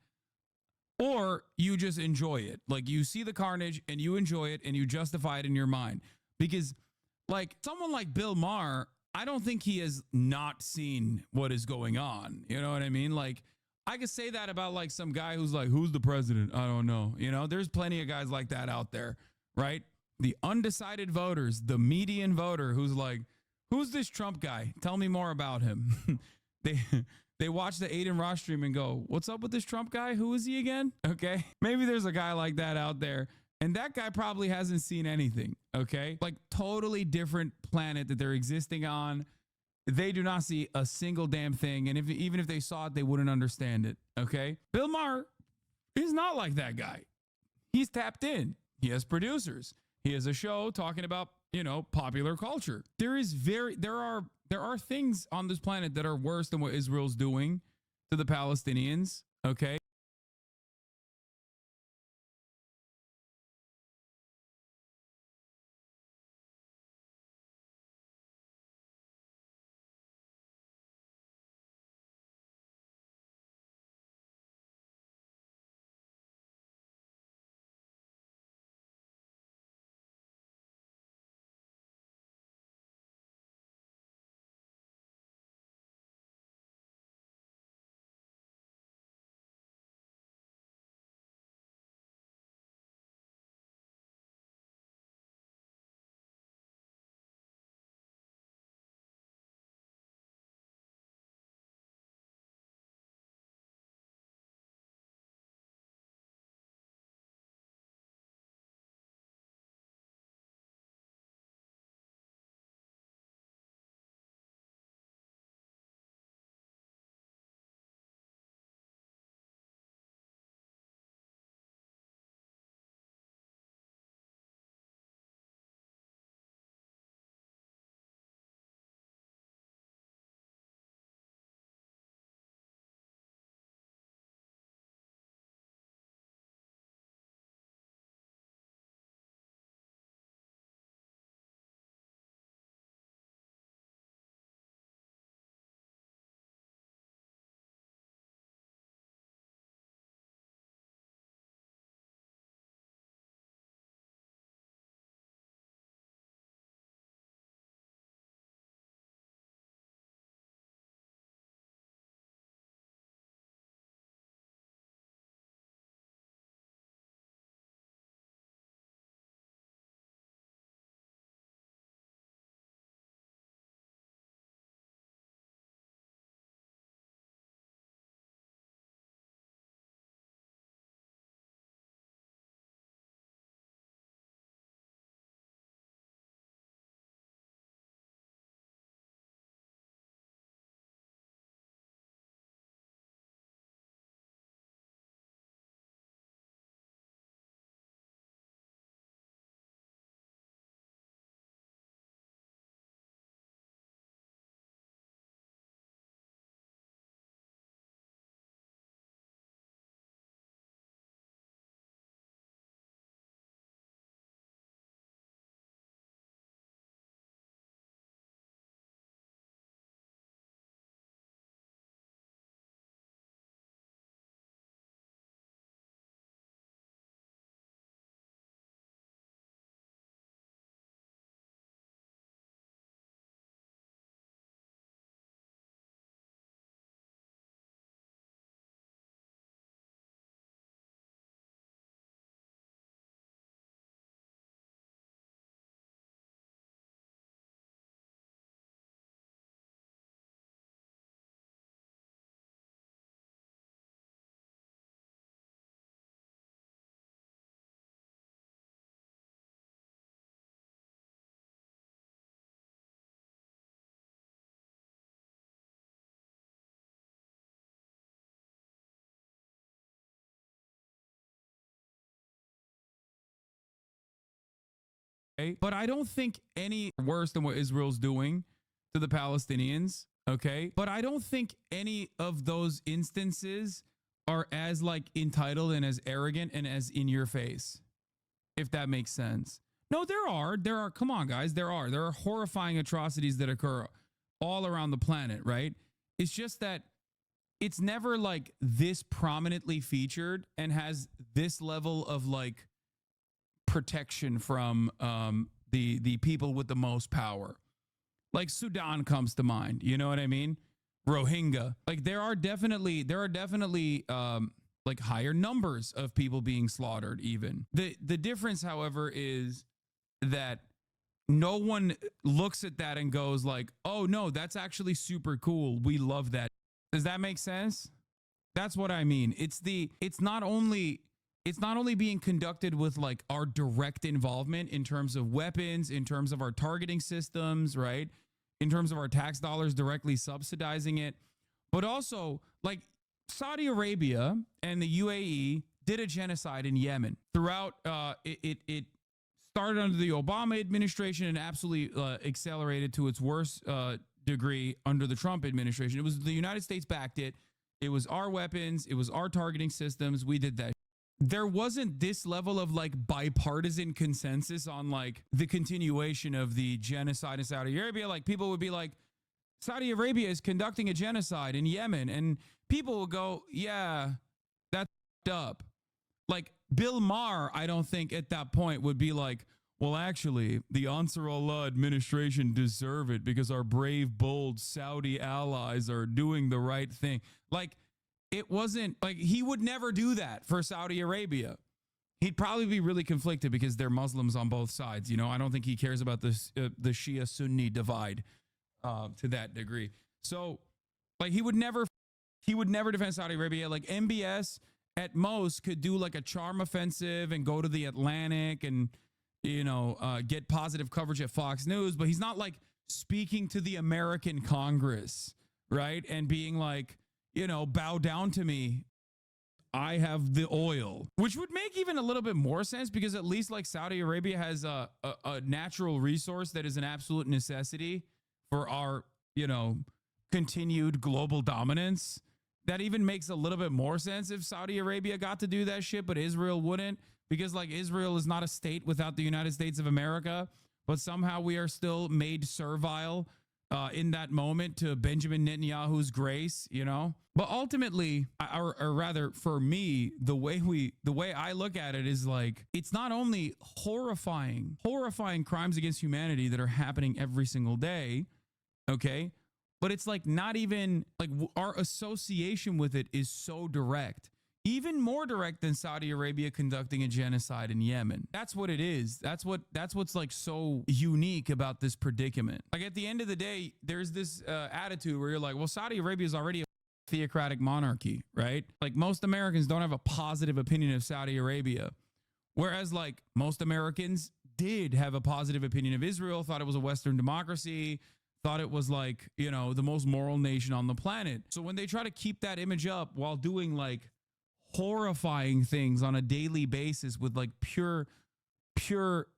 or you just enjoy it. Like, you see the carnage and you enjoy it and you justify it in your mind. Because like someone like Bill Maher, I don't think he has not seen what is going on. You know what I mean? Like, I could say that about like some guy who's like, who's the president? I don't know. You know, there's plenty of guys like that out there, right? The undecided voters, the median voter who's like, who's this Trump guy? Tell me more about him. They They watch the Aiden Ross stream and go, what's up with this Trump guy? Who is he again? Okay. Maybe there's a guy like that out there. And that guy probably hasn't seen anything. Okay. Like totally different planet that they're existing on. They do not see a single damn thing. And even if they saw it, they wouldn't understand it. Okay. Bill Maher is not like that guy. He's tapped in. He has producers. He has a show talking about, you know, popular culture. There are things on this planet that are worse than what Israel's doing to the Palestinians. Okay. But I don't think any worse than what Israel's doing to the Palestinians. Okay. But I don't think any of those instances are as like entitled and as arrogant and as in your face, if that makes sense. No, there are, come on guys, there are horrifying atrocities that occur all around the planet, right? It's just that it's never like this prominently featured and has this level of like protection from the people with the most power. Like Sudan comes to mind, you know what I mean? Rohingya. Like there are definitely like higher numbers of people being slaughtered even. The difference, however, is that no one looks at that and goes like, "Oh no, that's actually super cool. We love that." Does that make sense? That's what I mean. It's not only being conducted with like our direct involvement in terms of weapons, in terms of our targeting systems, right? In terms of our tax dollars directly subsidizing it, but also like Saudi Arabia and the UAE did a genocide in Yemen throughout. It started under the Obama administration and absolutely accelerated to its worst degree under the Trump administration. It was the United States backed it. It was our weapons. It was our targeting systems. We did that. There wasn't this level of like bipartisan consensus on like the continuation of the genocide in Saudi Arabia. Like people would be like, Saudi Arabia is conducting a genocide in Yemen. And people will go, yeah, that's up. Like Bill Maher, I don't think at that point would be like, well, actually, the Ansar Allah administration deserve it because our brave, bold Saudi allies are doing the right thing. Like, it wasn't like he would never do that for Saudi Arabia. He'd probably be really conflicted because they're Muslims on both sides. You know, I don't think he cares about this the Shia Sunni divide to that degree. So, like, he would never defend Saudi Arabia. Like MBS at most could do like a charm offensive and go to the Atlantic and, you know, get positive coverage at Fox News, but he's not like speaking to the American Congress, right? And being like, you know, bow down to me. I have the oil, which would make even a little bit more sense because at least like Saudi Arabia has a natural resource that is an absolute necessity for our, you know, continued global dominance. That even makes a little bit more sense if Saudi Arabia got to do that shit, but Israel wouldn't, because like Israel is not a state without the United States of America, but somehow we are still made servile in that moment to Benjamin Netanyahu's grace, you know? But ultimately, or rather for me, the way I look at it is like, it's not only horrifying crimes against humanity that are happening every single day, okay? But it's like not even like our association with it is so direct, even more direct than Saudi Arabia conducting a genocide in Yemen. That's what it is. That's what's like so unique about this predicament. Like at the end of the day, there's this attitude where you're like, well, Saudi Arabia is already a theocratic monarchy, right? Like most Americans don't have a positive opinion of Saudi Arabia. Whereas like most Americans did have a positive opinion of Israel, thought it was a Western democracy, thought it was like, you know, the most moral nation on the planet. So when they try to keep that image up while doing like horrifying things on a daily basis with like pure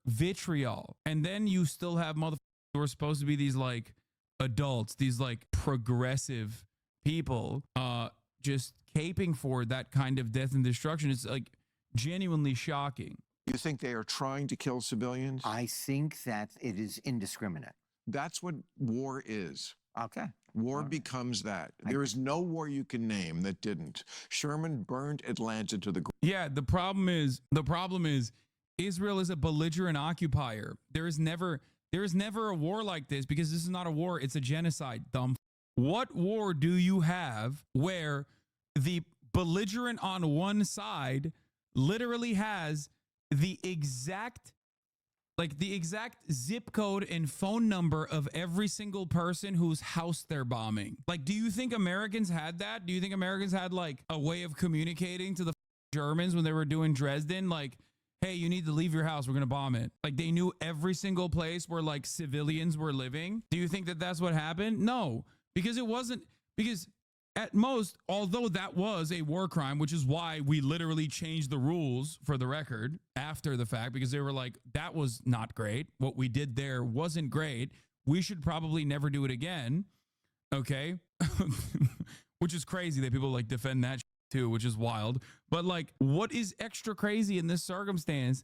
vitriol, and then you still have motherfuckers who are supposed to be these like adults, these like progressive people, just caping for that kind of death and destruction. It's like genuinely shocking. You think they are trying to kill civilians? I think that it is indiscriminate. That's what war is. Okay. War becomes that. There is no war you can name that didn't. Sherman burned Atlanta to the ground. Yeah, the problem is Israel is a belligerent occupier. There is never a war like this because this is not a war, it's a genocide, dumb. What war do you have where the belligerent on one side literally has the exact zip code and phone number of every single person whose house they're bombing? Like, do you think Americans had that? Do you think Americans had like a way of communicating to the Germans when they were doing Dresden? Like, hey, you need to leave your house. We're going to bomb it. Like they knew every single place where like civilians were living. Do you think that that's what happened? No, because it wasn't, because at most, although that was a war crime, which is why we literally changed the rules for the record after the fact, because they were like, that was not great. What we did there wasn't great. We should probably never do it again. Okay. Which is crazy that people like defend that too, which is wild. But like, what is extra crazy in this circumstance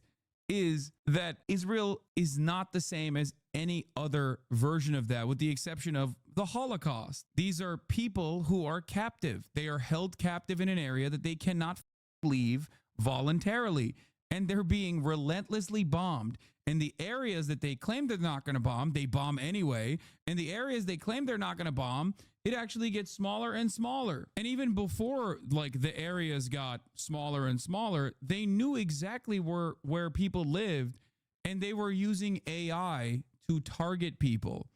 is that Israel is not the same as any other version of that, with the exception of the Holocaust. These are people who are captive. They are held captive in an area that they cannot leave voluntarily, and they're being relentlessly bombed. And the areas that they claim they're not going to bomb, they bomb anyway. And the areas they claim they're not going to bomb, it actually gets smaller and smaller. And even before like the areas got smaller and smaller, they knew exactly where people lived, and they were using AI to target people.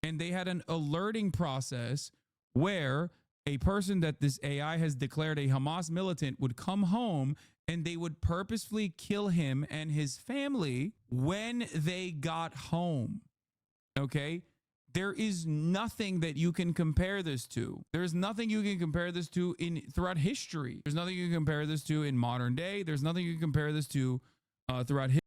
And they had an alerting process where a person that this AI has declared a Hamas militant would come home and they would purposefully kill him and his family when they got home. Okay? There is nothing that you can compare this to. There's nothing you can compare this to throughout history. There's nothing you can compare this to in modern day. There's nothing you can compare this to throughout history.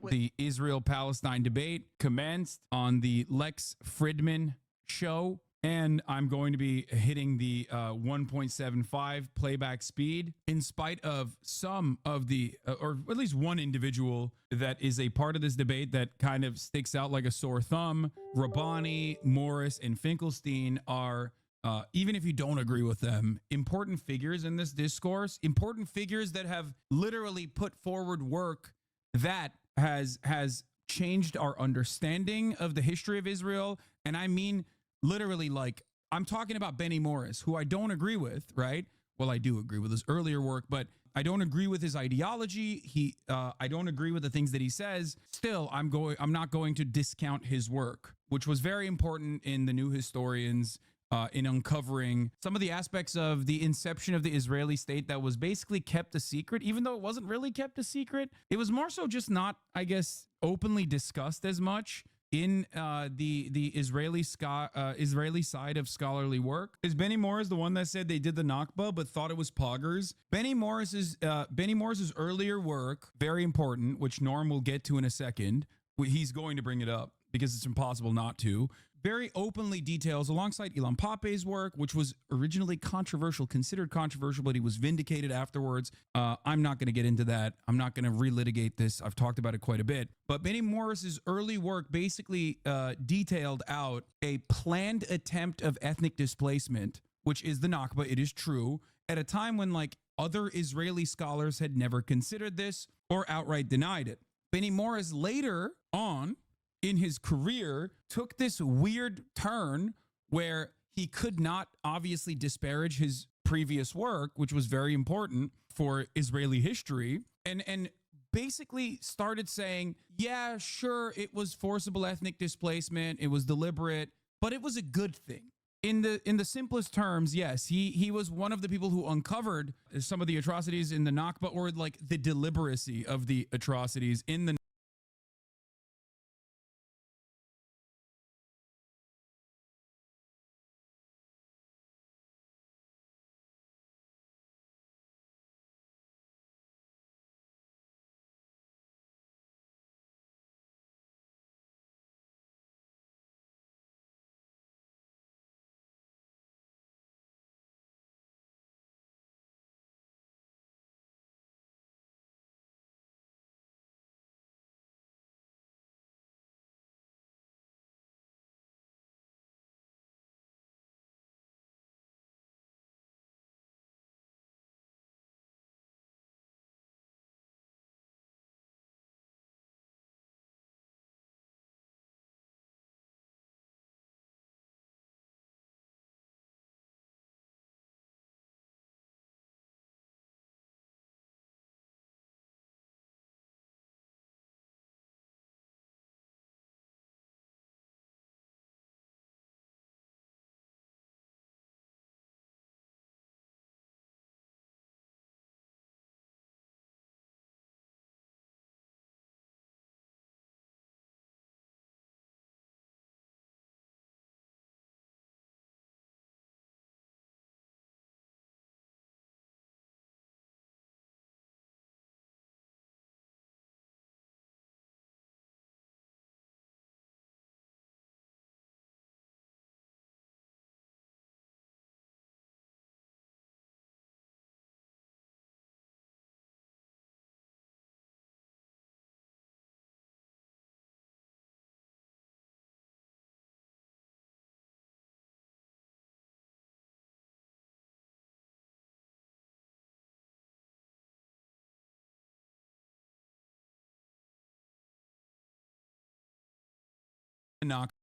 The Israel-Palestine debate commenced on the Lex Fridman show, and I'm going to be hitting the 1.75 playback speed in spite of some of the, or at least one individual that is a part of this debate that kind of sticks out like a sore thumb. Rabbani, Morris, and Finkelstein are even if you don't agree with them, important figures in this discourse, important figures that have literally put forward work that has changed our understanding of the history of Israel. And I mean, literally, like, I'm talking about Benny Morris, who I don't agree with, right? Well, I do agree with his earlier work, but I don't agree with his ideology. I don't agree with the things that he says. Still, I'm not going to discount his work, which was very important in the New Historians, in uncovering some of the aspects of the inception of the Israeli state that was basically kept a secret, even though it wasn't really kept a secret. It was more so just not, I guess, openly discussed as much in the Israeli side of scholarly work. Is Benny Morris the one that said they did the Nakba but thought it was poggers? Benny Morris's earlier work, very important, which Norm will get to in a second. He's going to bring it up because it's impossible not to. Very openly details, alongside Ilan Pape's work, which was originally controversial, considered controversial, but he was vindicated afterwards. I'm not going to get into that. I'm not going to relitigate this. I've talked about it quite a bit. But Benny Morris's early work basically detailed out a planned attempt of ethnic displacement, which is the Nakba. It is true. At a time when, like, other Israeli scholars had never considered this or outright denied it. Benny Morris later on in his career took this weird turn where he could not obviously disparage his previous work, which was very important for Israeli history, and basically started saying, yeah, sure, it was forcible ethnic displacement, it was deliberate, but it was a good thing. In the simplest terms, yes, he was one of the people who uncovered some of the atrocities in the Nakba, or like the deliberacy of the atrocities in the Nakba.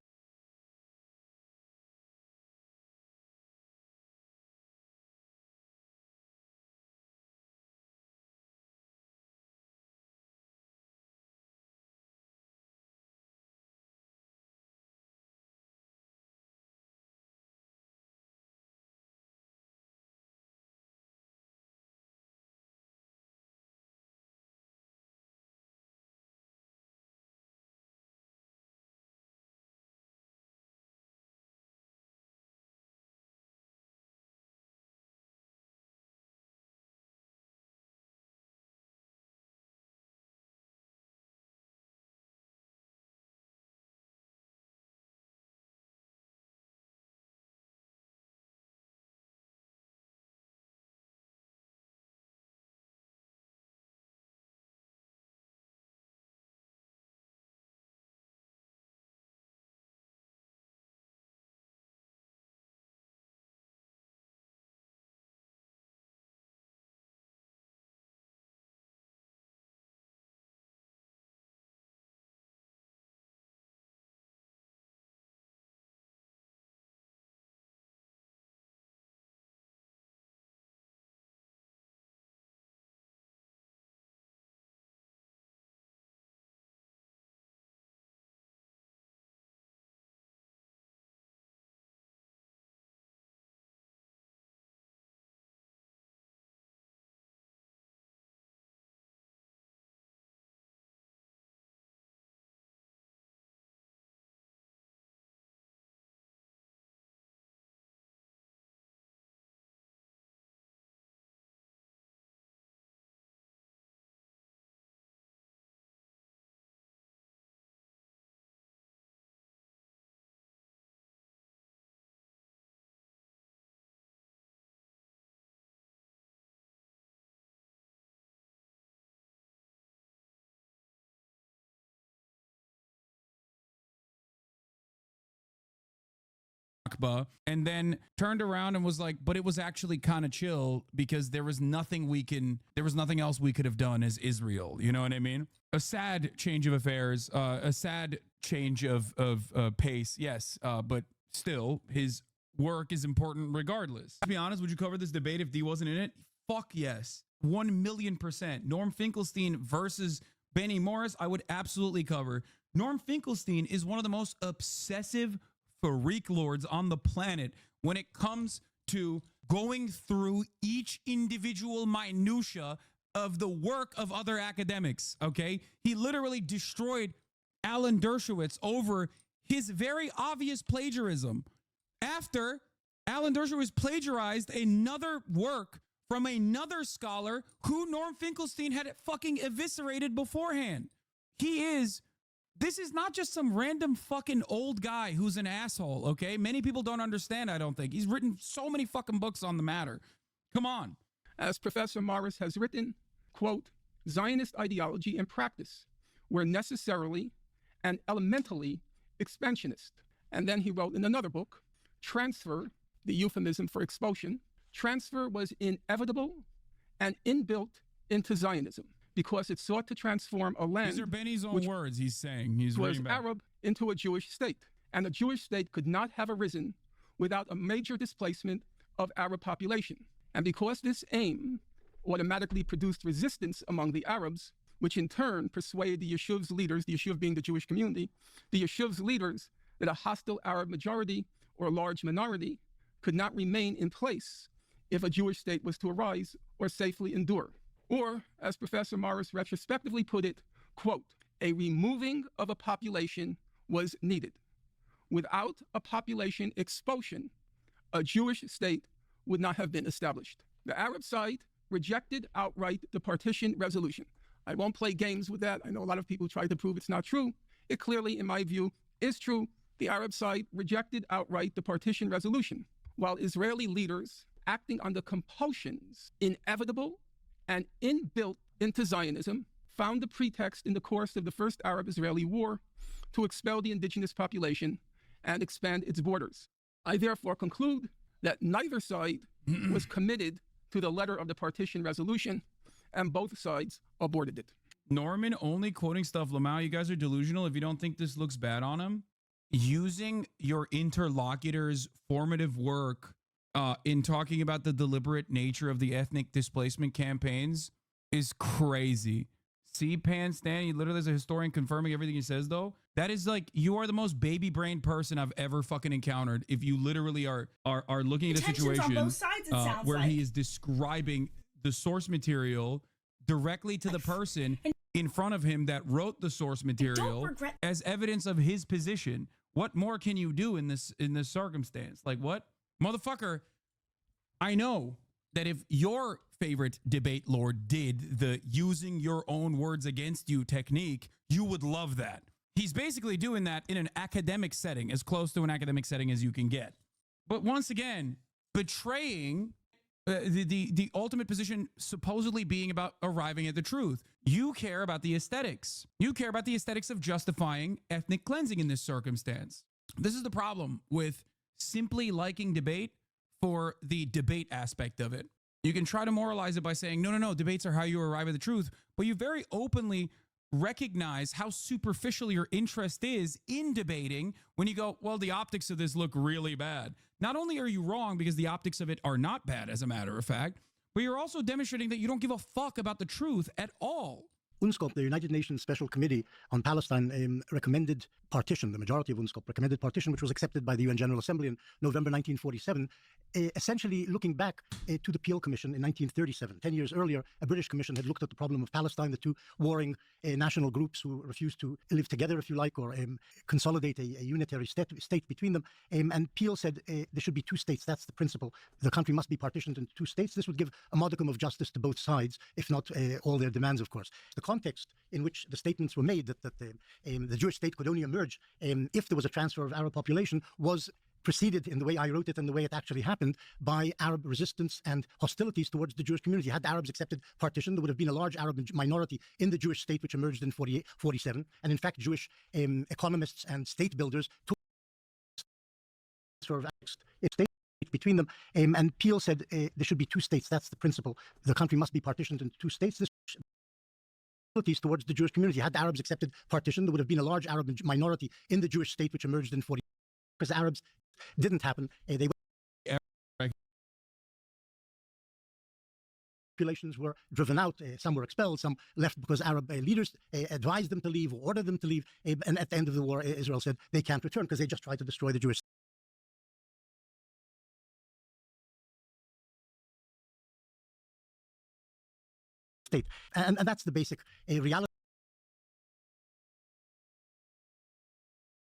And then turned around and was like, but it was actually kind of chill because there was nothing else we could have done as Israel. You know what I mean? A sad change of affairs, a sad change of pace. Yes. But still his work is important regardless. To be honest, would you cover this debate if D wasn't in it? Fuck yes. 1,000,000%. Norm Finkelstein versus Benny Morris, I would absolutely cover. Norm Finkelstein is one of the most obsessive freak lords on the planet when it comes to going through each individual minutia of the work of other academics, okay? He literally destroyed Alan Dershowitz over his very obvious plagiarism. After Alan Dershowitz plagiarized another work from another scholar who Norm Finkelstein had fucking eviscerated beforehand. This is not just some random fucking old guy who's an asshole, okay? Many people don't understand, I don't think. He's written so many fucking books on the matter. Come on. As Professor Morris has written, quote, Zionist ideology and practice were necessarily and elementally expansionist. And then he wrote in another book, Transfer, the euphemism for expulsion, transfer was inevitable and inbuilt into Zionism, because it sought to transform a land. These are Benny's own words he's saying. He's was Arab into a Jewish state. And a Jewish state could not have arisen without a major displacement of Arab population. And because this aim automatically produced resistance among the Arabs, which in turn persuaded the Yeshuv's leaders, the Yeshuv being the Jewish community, the Yeshuv's leaders that a hostile Arab majority or a large minority could not remain in place if a Jewish state was to arise or safely endure. Or, as Professor Morris retrospectively put it, quote, a removing of a population was needed. Without a population expulsion, a Jewish state would not have been established. The Arab side rejected outright the partition resolution. I won't play games with that. I know a lot of people try to prove it's not true. It clearly, in my view, is true. The Arab side rejected outright the partition resolution, while Israeli leaders, acting under compulsions inevitable and inbuilt into Zionism, found the pretext in the course of the First Arab-Israeli War to expel the indigenous population and expand its borders. I therefore conclude that neither side was committed to the letter of the partition resolution, and both sides aborted it. Norman only quoting stuff. Lamau, you guys are delusional if you don't think this looks bad on him. using your interlocutor's formative work in talking about the deliberate nature of the ethnic displacement campaigns is crazy. See, Pan Stan, he literally is a historian confirming everything he says, though. That is like, you are the most baby brain person I've ever fucking encountered. If you literally are looking at a situation on both sides, it sounds where like. he is describing the source material directly to the person in front of him that wrote the source material as evidence of his position. What more can you do in this circumstance? Like, what? Motherfucker, I know that if your favorite debate lord did the using your own words against you technique, you would love that. He's basically doing that in an academic setting, as close to an academic setting as you can get. But once again, betraying the ultimate position supposedly being about arriving at the truth. You care about the aesthetics. You care about the aesthetics of justifying ethnic cleansing in this circumstance. This is the problem with simply liking debate for the debate aspect of it. You can try to moralize it by saying, no, debates are how you arrive at the truth, but you very openly recognize how superficial your interest is in debating when you go, well, the optics of this look really bad. Not only are you wrong because the optics of it are not bad, as a matter of fact, but you're also demonstrating that you don't give a fuck about the truth at all. UNSCOP, the United Nations Special Committee on Palestine, recommended partition. The majority of UNSCOP recommended partition, which was accepted by the UN General Assembly in November 1947, essentially looking back to the Peel Commission in 1937. 10 years earlier, a British commission had looked at the problem of Palestine, the two warring national groups who refused to live together, if you like, or consolidate a unitary state between them. And Peel said there should be two states. That's the principle. The country must be partitioned into two states. This would give a modicum of justice to both sides, if not all their demands, of course. The context in which the statements were made that the Jewish state could only emerge if there was a transfer of Arab population was preceded, in the way I wrote it and the way it actually happened, by Arab resistance and hostilities towards the Jewish community. Had Arabs accepted partition, there would have been a large Arab minority in the Jewish state, which emerged in 47. And in fact, Jewish economists and state builders took sort of state between them. And Peel said there should be two states. That's the principle. The country must be partitioned into two states. This towards the Jewish community. Had Arabs accepted partition, there would have been a large Arab minority in the Jewish state, which emerged in 40. Because Arabs didn't happen. Populations were driven out. Some were expelled. Some left because Arab leaders advised them to leave or ordered them to leave. And at the end of the war, Israel said they can't return because they just tried to destroy the Jewish state. And that's the basic reality.